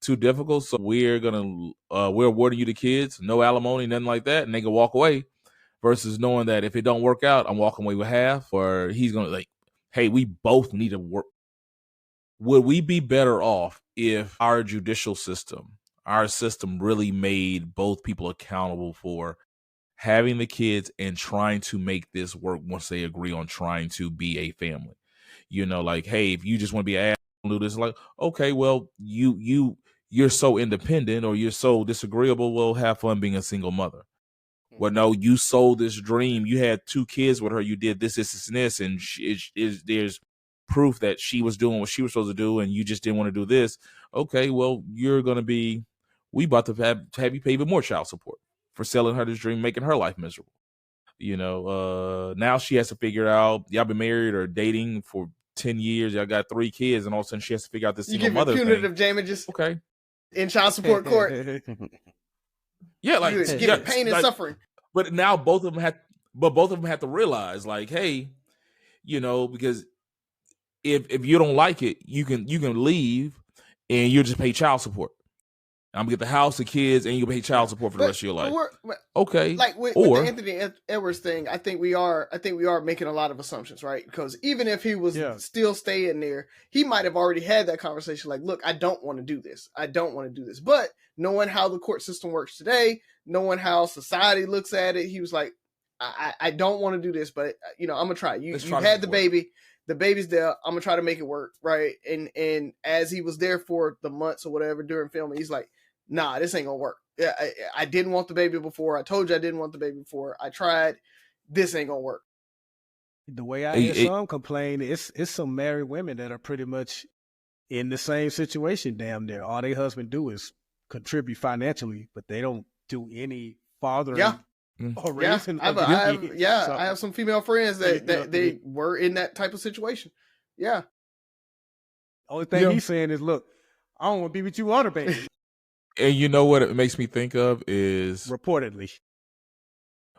too difficult. So we're awarding you the kids, no alimony, nothing like that. And they can walk away versus knowing that if it don't work out, I'm walking away with half, or he's going to, like, hey, we both need to work. Would we be better off if our judicial system, our system really made both people accountable for having the kids and trying to make this work once they agree on trying to be a family? Like, hey, if you just want to be an ass and do this, like, okay, well, you're so independent or you're so disagreeable, well, have fun being a single mother. Well, no, you sold this dream. You had 2 kids with her. You did this, and this, and there's proof that she was doing what she was supposed to do, and you just didn't want to do this. Okay, well, we about to have you pay even more child support for selling her this dream, making her life miserable. Now she has to figure out, y'all been married or dating for 10 years, y'all got 3 kids, and all of a sudden she has to figure out this single mother thing. You give punitive damages. Okay. In child support court. Yeah, like, give pain and suffering. But now both of them have to realize, like, hey, because if you don't like it, you can leave and you'll just pay child support. I'm gonna get the house, the kids, and you pay child support for the rest of your life. Okay. Like with the Anthony Edwards thing, I think we are making a lot of assumptions, right? Because even if he was still staying there, he might have already had that conversation. Like, look, I don't want to do this. But knowing how the court system works today, knowing how society looks at it, he was like, I don't want to do this, but I'm gonna try. You had the baby. The baby's there. I'm gonna try to make it work, right? And as he was there for the months or whatever during filming, he's like, nah, this ain't gonna work. Yeah, I didn't want the baby before. I told you I didn't want the baby before. I tried. This ain't gonna work. The way I hear some complain, it's some married women that are pretty much in the same situation. Damn near all their husband do is contribute financially, but they don't do any fathering. Yeah. Or raising. I have some female friends that they were in that type of situation. Yeah. Only thing he's saying is, look, I don't want to be with you or the baby. And you know what it makes me think of is reportedly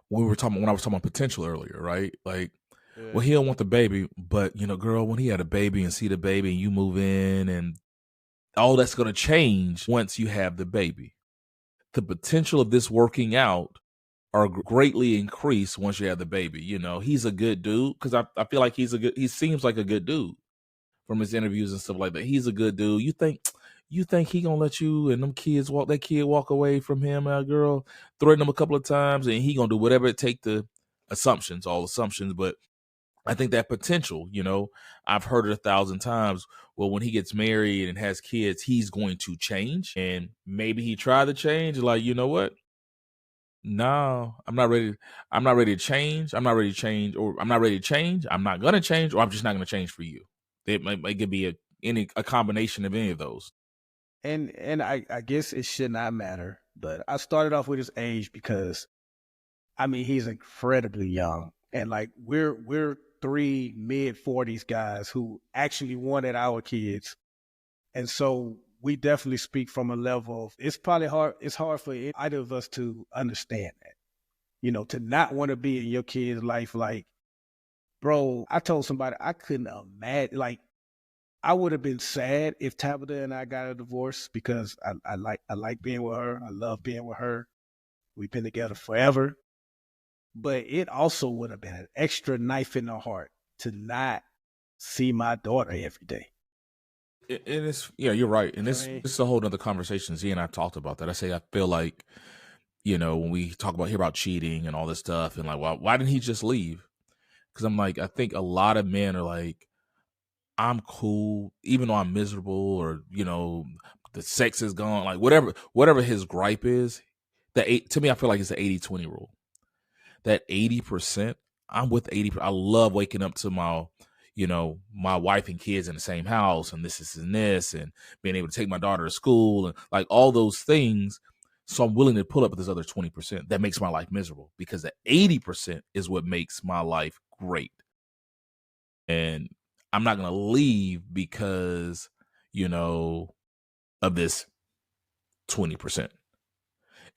when I was talking about potential earlier, right? Like, well, he don't want the baby, but girl, when he had a baby and see the baby and you move in and all that's going to change once you have the baby. The potential of this working out are greatly increased once you have the baby. He's a good dude because I feel like he seems like a good dude from his interviews and stuff like that. He's a good dude. You think he gonna let you and that kid walk away from him, girl, threaten him a couple of times, and he gonna do whatever it take to all assumptions. But I think that potential, I've heard it 1,000 times. Well, when he gets married and has kids, he's going to change, and maybe he tried to change. Like, you know what? No, I'm not ready. I'm not ready to change. I'm not ready to change, or I'm not ready to change. I'm not gonna change, or I'm just not gonna change for you. It could be a combination of any of those. And I guess it should not matter, but I started off with his age because, he's incredibly young, and like we're 3 mid-40s guys who actually wanted our kids, and so we definitely speak from a level of, it's hard for either of us to understand that, to not want to be in your kid's life. Like, bro, I told somebody I couldn't imagine, like, I would have been sad if Tabitha and I got a divorce because I like being with her. I love being with her. We've been together forever. But it also would have been an extra knife in the heart to not see my daughter every day. And it's, you're right. And this is a whole nother conversation. Z and I talked about that. I say, I feel like, when we talk about cheating and all this stuff and like, why didn't he just leave? Because I'm like, I think a lot of men are like, I'm cool, even though I'm miserable, or, the sex is gone, like whatever his gripe is. To me, I feel like it's the 80-20 rule. That 80%, I'm with 80%. I love waking up to my wife and kids in the same house, and this and being able to take my daughter to school and like all those things. So I'm willing to pull up with this other 20% that makes my life miserable, because the 80% is what makes my life great. And I'm not going to leave because, of this 20%.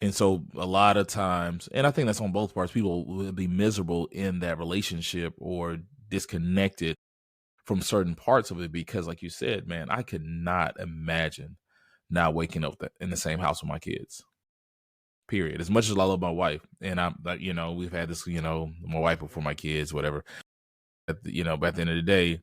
And so a lot of times, and I think that's on both parts, people will be miserable in that relationship or disconnected from certain parts of it because, like you said, man, I could not imagine not waking up in the same house with my kids. Period. As much as I love my wife, and we've had this, my wife before my kids, whatever. But at the end of the day,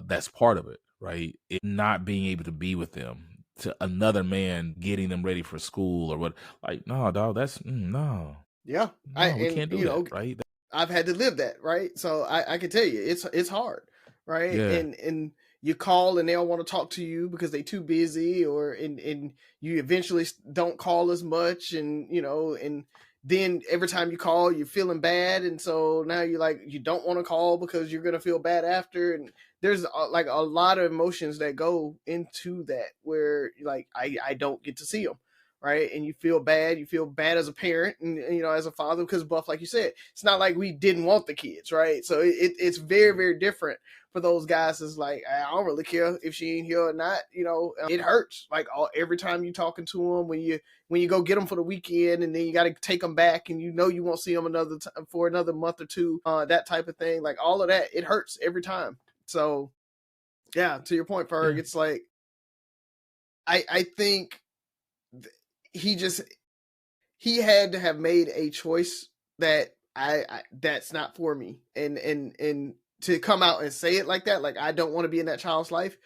that's part of it, right? It not being able to be with them, to another man getting them ready for school or what. Like, no, dog, that's no. Yeah, no, we can't do that, right? I've had to live that, right? So I can tell you, it's hard, right? Yeah. And you call and they don't want to talk to you because they too busy, or and you eventually don't call as much, and and then every time you call, you're feeling bad, and so now you're like, you don't want to call because you're gonna feel bad after, and there's like a lot of emotions that go into that, where like I don't get to see them, right? And you feel bad as a parent, and as a father, because Buff, like you said, it's not like we didn't want the kids, right? So it's very, very different for those guys. It's like, I don't really care if she ain't here or not. It hurts like every time you talking to them, when you go get them for the weekend, and then you got to take them back, and you won't see them another time for another month or two, that type of thing. Like all of that, it hurts every time. So yeah, to your point, Ferg, it's like I think he had to have made a choice that that's not for me, and to come out and say it like that, like, I don't want to be in that child's life.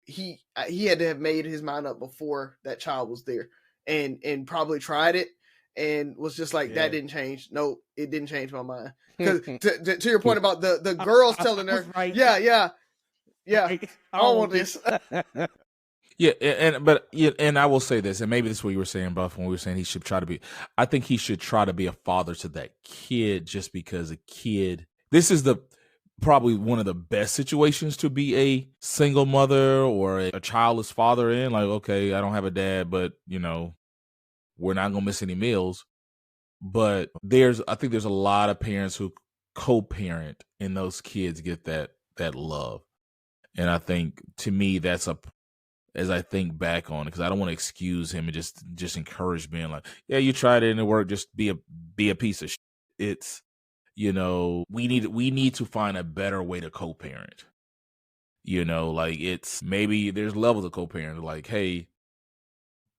He had to have made his mind up before that child was there, and probably tried it and was just like, that didn't change. Nope, it didn't change my mind. Because to your point about the girls telling her, right. yeah, right. I don't want this. Yeah, and I will say this, and maybe this is what you were saying, Buff, when we were saying he should try to be. I think he should try to be a father to that kid, just because a kid. This is probably one of the best situations to be a single mother or a childless father in. Like, okay, I don't have a dad, but we're not gonna miss any meals. But I think there's a lot of parents who co-parent, and those kids get that love. And I think, to me, that's as I think back on it, because I don't want to excuse him and just encourage being like, yeah, you tried it and it worked, just be a piece of shit. It's, we need to find a better way to co-parent. Like, it's, maybe there's levels of co-parent, like, hey,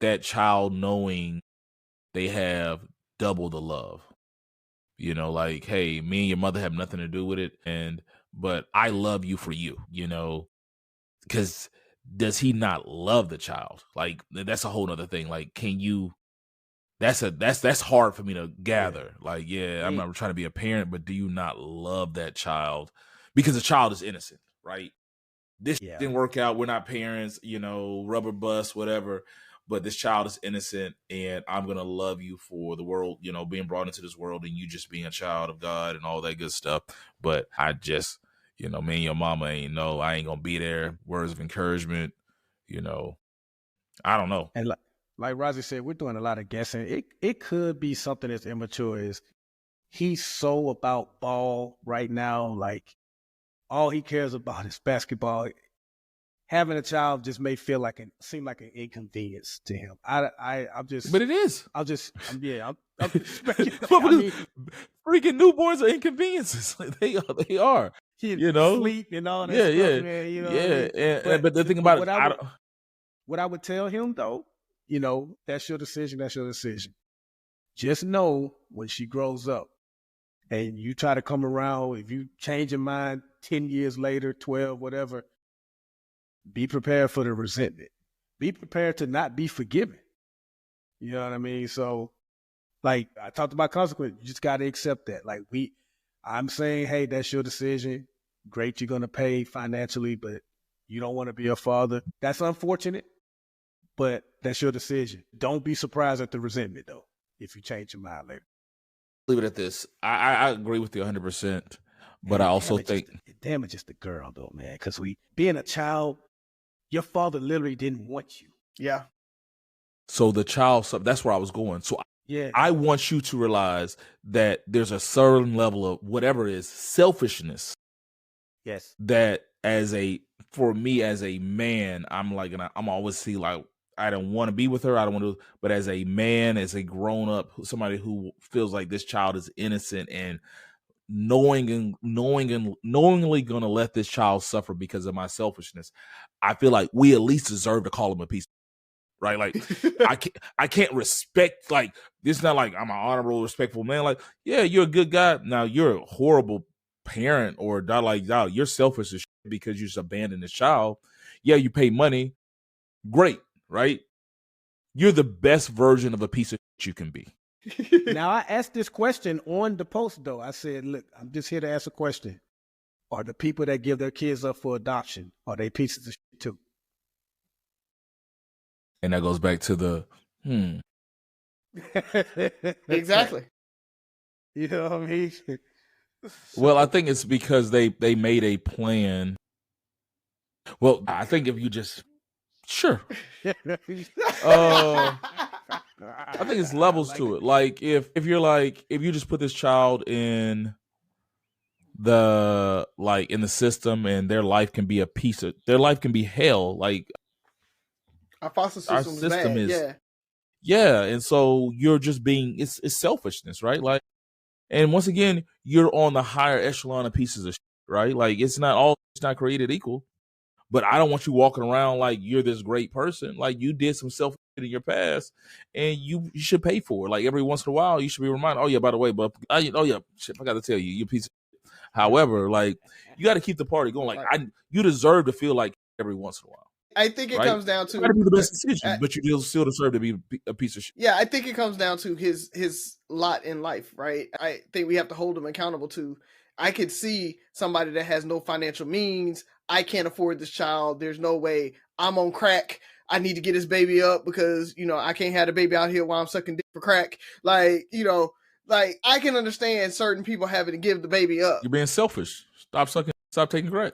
that child knowing they have double the love. Like, hey, me and your mother have nothing to do with it, but I love you for you, because does he not love the child? Like, that's a whole nother thing. Like, can you, that's hard for me to gather. Yeah. Like, yeah, I'm not trying to be a parent, but do you not love that child? Because the child is innocent, right? This didn't work out. We're not parents, rubber bust, whatever. But this child is innocent, and I'm going to love you for the world, being brought into this world and you just being a child of God and all that good stuff. But I just, me and your mama I ain't going to be there. Words of encouragement, I don't know. And like Rosie said, we're doing a lot of guessing. It could be something as immature as he's so about ball right now. Like, all he cares about is basketball. Having a child just may seem like an inconvenience to him. I'm just, but it is. I'm freaking newborns are inconveniences. Like, they are. Sleep and all that stuff, man. But the thing about it, what I would tell him though, that's your decision. That's your decision. Just know when she grows up and you try to come around, if you change your mind 10 years later, 12, whatever, be prepared for the resentment. Be prepared to not be forgiven. You know what I mean? So, like, I talked about consequence. You just got to accept that. Like, I'm saying, hey, that's your decision. Great, you're going to pay financially, but you don't want to be a father. That's unfortunate, but that's your decision. Don't be surprised at the resentment, though, if you change your mind later. Leave it at this. I agree with you 100%, but I also think it damages the girl, though, man, because being a child, your father literally didn't want you. Yeah. So the child, that's where I was going. So yeah, I want you to realize that there's a certain level of whatever it is, selfishness. Yes. That for me as a man, I'm like, I'm always see like, I don't want to be with her. I don't want to, but as a man, as a grown up, somebody who feels like this child is innocent and knowingly going to let this child suffer because of my selfishness, I feel like we at least deserve to call him a piece of shit, right? Like, I can't respect, like, this is not like I'm an honorable, respectful man. Like, yeah, you're a good guy. Now you're a horrible parent or you're selfish as shit because you just abandoned this child. Yeah, you pay money. Great, right? You're the best version of a piece of shit you can be. Now, I asked this question on the post, though. I said, look, I'm just here to ask a question. Are the people that give their kids up for adoption, are they pieces of shit too? And that goes back to the, Exactly. You know what I mean? Well, I think it's because they made a plan. Well, I think if you just, sure. I think it's levels to it. Like, if you just put this child in the system and their life can be their life can be hell. Like, our foster system is yeah. And so you're just being, it's selfishness, right? Like, and once again, you're on the higher echelon of pieces of shit, right? Like, it's not created equal. But I don't want you walking around like you're this great person. Like, you did some selfish shit in your past, and you should pay for it. Like, every once in a while, you should be reminded, oh yeah, by the way, but I got to tell you, you piece of shit. However, like, you got to keep the party going. Like, you deserve to feel like every once in a while. I think it comes down to, got to be the best decision, but you still deserve to be a piece of shit. Yeah, I think it comes down to his lot in life, right? I think we have to hold him accountable to. I could see somebody that has no financial means. I can't afford this child. There's no way. I'm on crack. I need to get this baby up because, I can't have the baby out here while I'm sucking dick for crack. Like, like, I can understand certain people having to give the baby up. You're being selfish. Stop taking crack.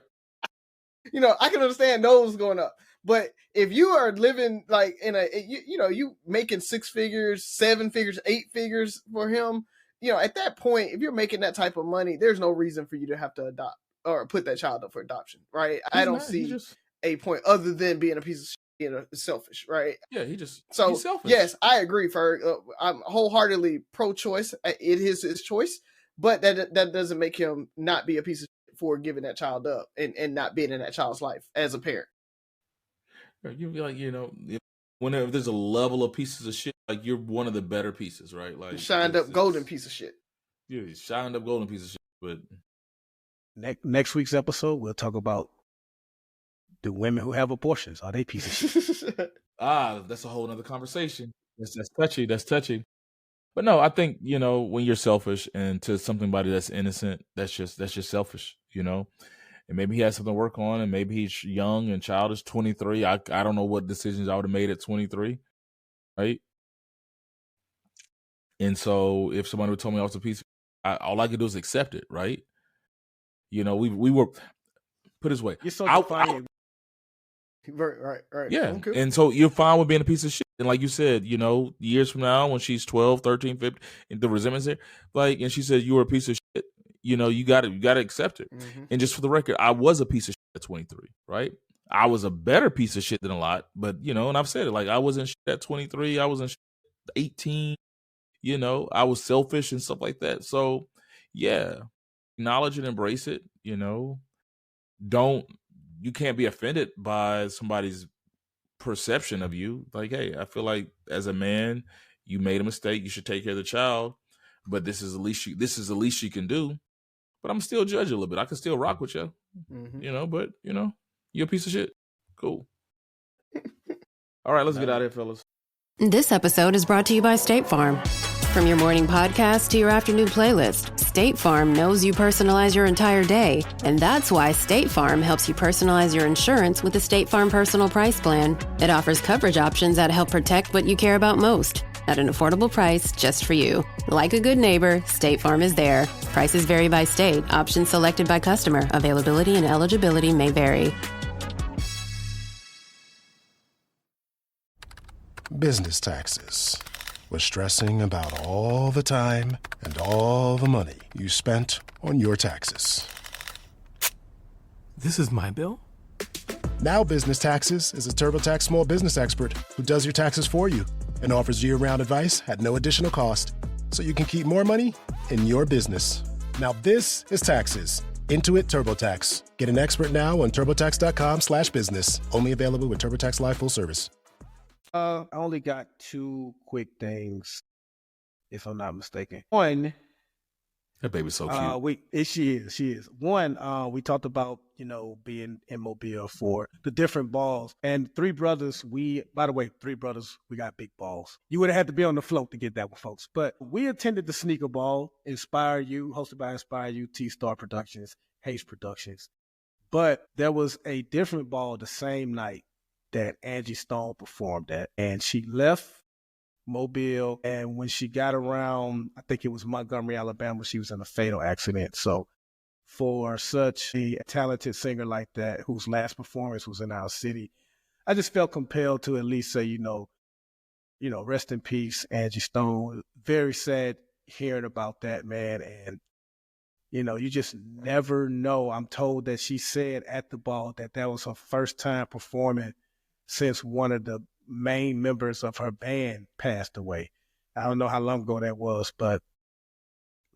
I can understand those going up. But if you are living like in you making 6 figures, 7 figures, 8 figures for him, at that point, if you're making that type of money, there's no reason for you to have to adopt. or put that child up for adoption, right? I don't see a point other than being a piece of shit, selfish, right? Yeah, he's so selfish. Yes, I agree, Ferg. I'm wholeheartedly pro-choice. It is his choice, but that doesn't make him not be a piece of shit for giving that child up and not being in that child's life as a parent. You'd be like, whenever there's a level of pieces of shit, like you're one of the better pieces, right? Like shined up golden piece of shit. Yeah, shined up golden piece of shit. But next week's episode, we'll talk about the women who have abortions. Are they piece of shit? That's a whole nother conversation. That's touchy. That's touchy. But no, I think, when you're selfish and to somebody that's innocent, that's just selfish, And maybe he has something to work on, and maybe he's young and childish, 23. I don't know what decisions I would have made at 23, right? And so if somebody would tell me I was a piece, all I could do is accept it, right? We were, put it this way. You're so defiant. Right. Yeah. Okay. And so you're fine with being a piece of shit. And like you said, years from now when she's 12, 13, 15, and the resentment's there, and she said you were a piece of shit, you got to accept it. Mm-hmm. And just for the record, I was a piece of shit at 23, right? I was a better piece of shit than a lot, but and I've said it, like I wasn't shit at 23, I wasn't shit at 18, I was selfish and stuff like that. So yeah, acknowledge and embrace it, you can't be offended by somebody's perception of you. Like, hey, I feel like as a man, you made a mistake. You should take care of the child, but this is the least you can do. But I'm still judge you a little bit. I can still rock with you, but you're a piece of shit. Cool. All right, let's get out of here, fellas. This episode is brought to you by State Farm. From your morning podcast to your afternoon playlist, State Farm knows you personalize your entire day. And that's why State Farm helps you personalize your insurance with the State Farm Personal Price Plan. It offers coverage options that help protect what you care about most at an affordable price just for you. Like a good neighbor, State Farm is there. Prices vary by state. Options selected by customer. Availability and eligibility may vary. Business taxes. Was stressing about all the time and all the money you spent on your taxes. This is my bill? Now Business Taxes is a TurboTax small business expert who does your taxes for you and offers year-round advice at no additional cost, so you can keep more money in your business. Now this is taxes. Intuit TurboTax. Get an expert now on TurboTax.com/business. Only available with TurboTax Live full service. I only got two quick things, if I'm not mistaken. One, that baby's so cute. She is. One, we talked about, being in Mobile for the different balls. And three brothers, we got big balls. You would have had to be on the float to get that one, folks. But we attended the Sneaker Ball, Inspire You, hosted by Inspire You, T-Star Productions, Hayes Productions. But there was a different ball the same night that Angie Stone performed at. And she left Mobile, and when she got around, I think it was Montgomery, Alabama, she was in a fatal accident. So for such a talented singer like that, whose last performance was in our city, I just felt compelled to at least say, rest in peace, Angie Stone. Very sad hearing about that, man. And, you just never know. I'm told that she said at the ball that was her first time performing since one of the main members of her band passed away. I don't know how long ago that was, but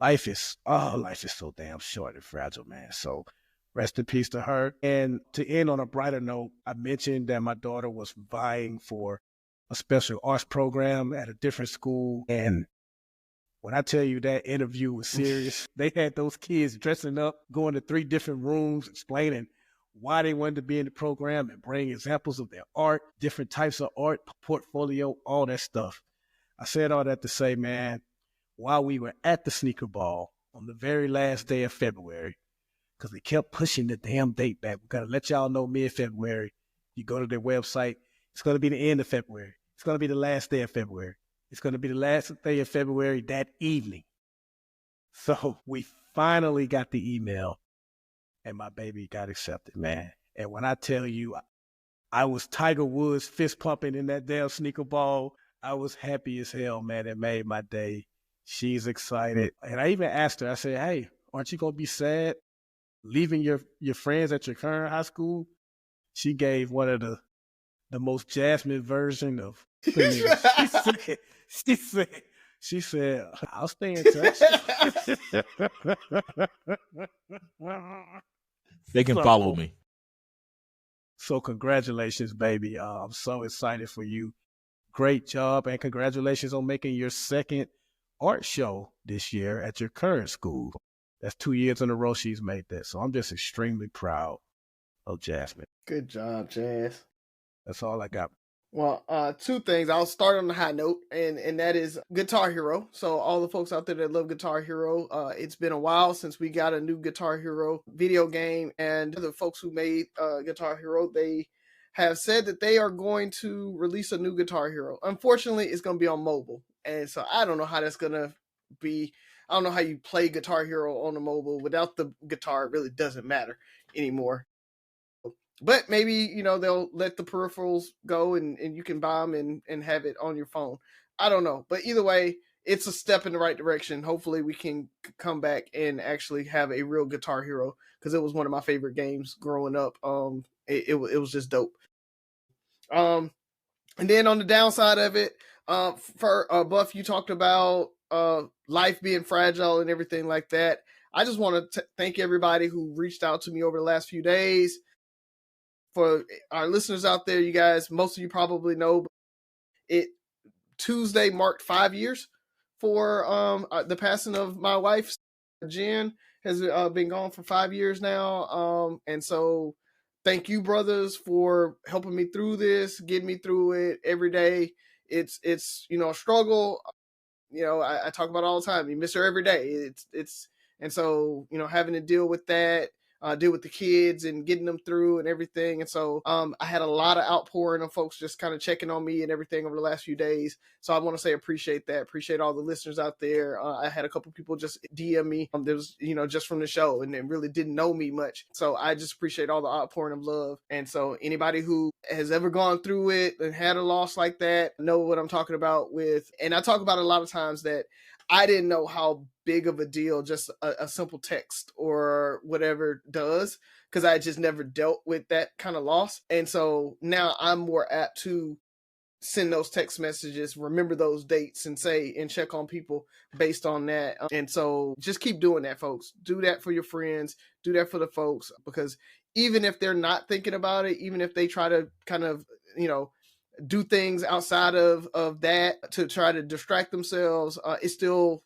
life is so damn short and fragile, man. So rest in peace to her. And to end on a brighter note, I mentioned that my daughter was vying for a special arts program at a different school. And when I tell you that interview was serious, they had those kids dressing up, going to 3 different rooms, explaining why they wanted to be in the program and bring examples of their art, different types of art, portfolio, all that stuff. I said all that to say, man, while we were at the Sneaker Ball on the very last day of February, because they kept pushing the damn date back. We got to let y'all know mid-February. You go to their website, it's going to be the end of February. It's going to be the last day of February. It's going to be the last day of February that evening. So we finally got the email. And my baby got accepted, man. And when I tell you, I was Tiger Woods fist pumping in that damn Sneaker Ball. I was happy as hell, man. It made my day. She's excited. And I even asked her, I said, hey, aren't you going to be sad leaving your friends at your current high school, she gave one of the most Jasmine version of she said, I'll stay in touch. They can follow me. So congratulations, baby. I'm so excited for you. Great job, and congratulations on making your second art show this year at your current school. That's 2 years in a row she's made that. So I'm just extremely proud of Jasmine. Good job, Jazz. That's all I got. Well, two things. I'll start on the high note, and that is Guitar Hero. So all the folks out there that love Guitar Hero, it's been a while since we got a new Guitar Hero video game, and the folks who made Guitar Hero, they have said that they are going to release a new Guitar Hero. Unfortunately, it's going to be on mobile, and so I don't know how that's going to be. I don't know how you play Guitar Hero on the mobile without the guitar. It really doesn't matter anymore. But maybe, you know, they'll let the peripherals go and you can buy them and have it on your phone. I don't know. But either way, it's a step in the right direction. Hopefully we can come back and actually have a real Guitar Hero, because it was one of my favorite games growing up. It was just dope. And then on the downside of it, for Buff, you talked about life being fragile and everything like that. I just want to thank everybody who reached out to me over the last few days. For our listeners out there, you guys, most of you probably know, Tuesday marked 5 years for the passing of my wife. Jen has been gone for 5 years now, and so thank you, brothers, for helping me through this, getting me through it every day. It's you know, a struggle. You know, I talk about it all the time. You miss her every day. It's and so, you know, having to deal with that. Deal with the kids and getting them through and everything. And so I had a lot of outpouring of folks just kind of checking on me and everything over the last few days. So I want to say appreciate that. Appreciate all the listeners out there. I had a couple people just DM me. There was, you know, just from the show, and they really didn't know me much. So I just appreciate all the outpouring of love. And so anybody who has ever gone through it and had a loss like that, know what I'm talking about with. And I talk about a lot of times that I didn't know how big of a deal just a simple text or whatever does, because I just never dealt with that kind of loss. And so now I'm more apt to send those text messages, remember those dates, and say and check on people based on that. And so just keep doing that, folks. Do that for your friends. Do that for the folks, because even if they're not thinking about it, even if they try to kind of, you know, do things outside of that to try to distract themselves, it still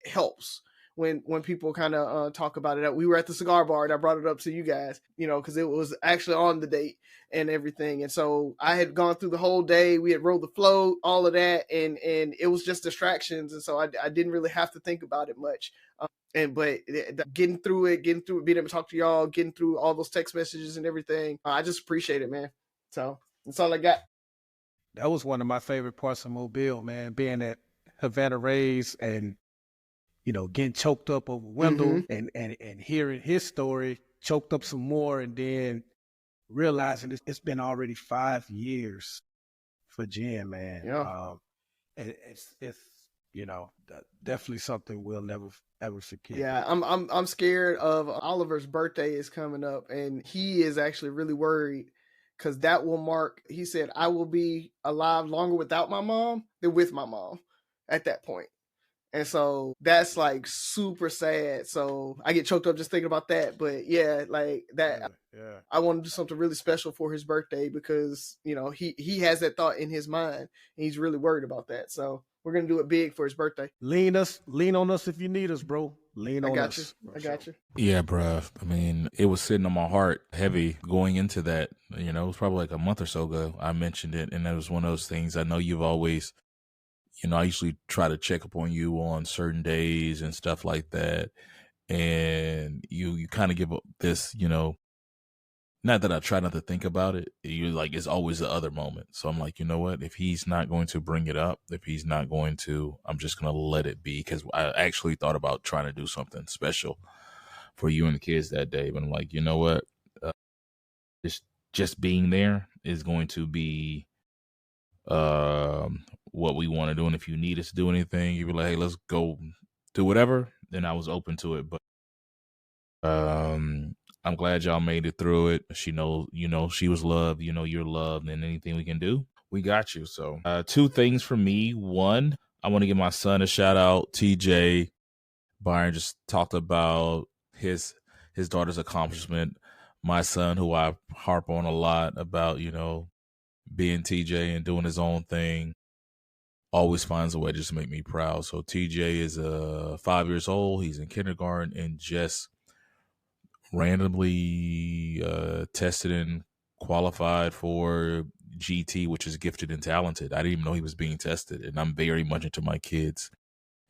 helps when people kind of talk about it. We were at the cigar bar and I brought it up to you guys, you know, because it was actually on the date and everything. And so I had gone through the whole day. We had rode the float, all of that, and it was just distractions. And so I didn't really have to think about it much. But getting through it, being able to talk to y'all, getting through all those text messages and everything, I just appreciate it, man. So that's all I got. That was one of my favorite parts of Mobile, man, being at Havana Ray's and, you know, getting choked up over Wendell and hearing his story, choked up some more, and then realizing it's been already 5 years for Jen, man. Yeah. It's you know, definitely something we'll never ever forget. Yeah, I'm scared of Oliver's birthday is coming up, and he is actually really worried, because that will mark, he said, I will be alive longer without my mom than with my mom at that point. And so that's like super sad. So I get choked up just thinking about that. But yeah, like that, yeah. I want to do something really special for his birthday, because, you know, he has that thought in his mind and he's really worried about that. So we're going to do it big for his birthday. Lean on us if you need us, bro. Lean on us. I got you. Yeah, bruh. I mean, it was sitting on my heart heavy going into that. You know, it was probably like a month or so ago I mentioned it. And that was one of those things. I know you've always, you know, I usually try to check up on you on certain days and stuff like that. And you kind of give up this, you know, not that I try not to think about it. You like, it's always the other moment. So I'm like, you know what? If he's not going to bring it up, if he's not going to, I'm just going to let it be. Because I actually thought about trying to do something special for you and the kids that day. But I'm like, you know what? Just being there is going to be what we want to do. And if you need us to do anything, you be like, hey, let's go do whatever. Then I was open to it. But I'm glad y'all made it through it. She knows, she was loved. You're loved, and anything we can do, we got you. So 2 things for me. One, I want to give my son a shout out. TJ Byron just talked about his daughter's accomplishment. My son, who I harp on a lot about, being TJ and doing his own thing, always finds a way to just make me proud. So TJ is 5 years old. He's in kindergarten and just randomly tested and qualified for GT, which is gifted and talented. I didn't even know he was being tested, and I'm very much into my kids'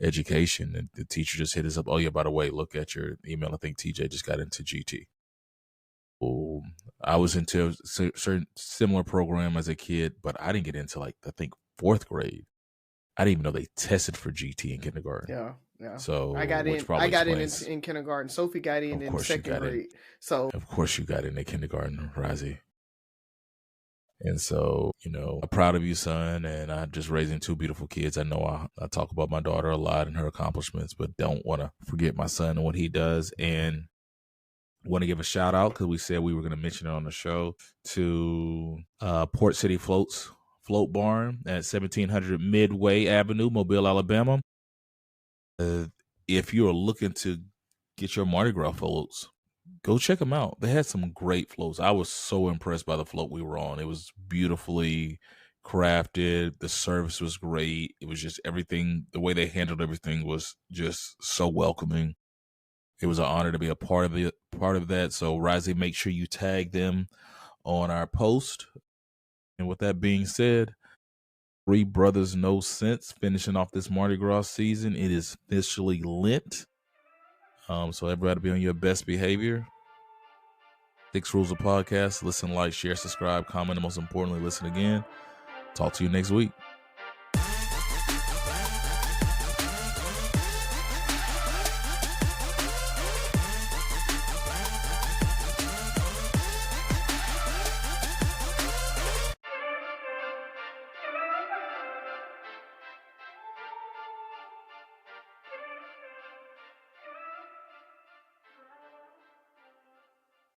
education. And the teacher just hit us up. Oh yeah, by the way, look at your email. I think TJ just got into GT. I was into a certain similar program as a kid, but I didn't get into I think 4th grade. I didn't even know they tested for GT in kindergarten. Yeah. So I got in kindergarten. Sophie got in 2nd grade. So of course you got in kindergarten, Razi. And so, I'm proud of you, son. And I'm just raising 2 beautiful kids. I know I talk about my daughter a lot and her accomplishments, but don't want to forget my son and what he does. And want to give a shout out, because we said we were going to mention it on the show, to Port City Float Barn at 1700 Midway Avenue, Mobile, Alabama. If you're looking to get your Mardi Gras floats, go check them out. They had some great floats. I was so impressed by the float we were on. It was beautifully crafted. The service was great. It was just everything. The way they handled everything was just so welcoming. It was an honor to be a part of that. So, Razi, make sure you tag them on our post. And with that being said, 3 Brothers No Sense finishing off this Mardi Gras season. It is officially Lent. So everybody be on your best behavior. 6 rules of podcast: listen, like, share, subscribe, comment, and most importantly, listen again. Talk to you next week.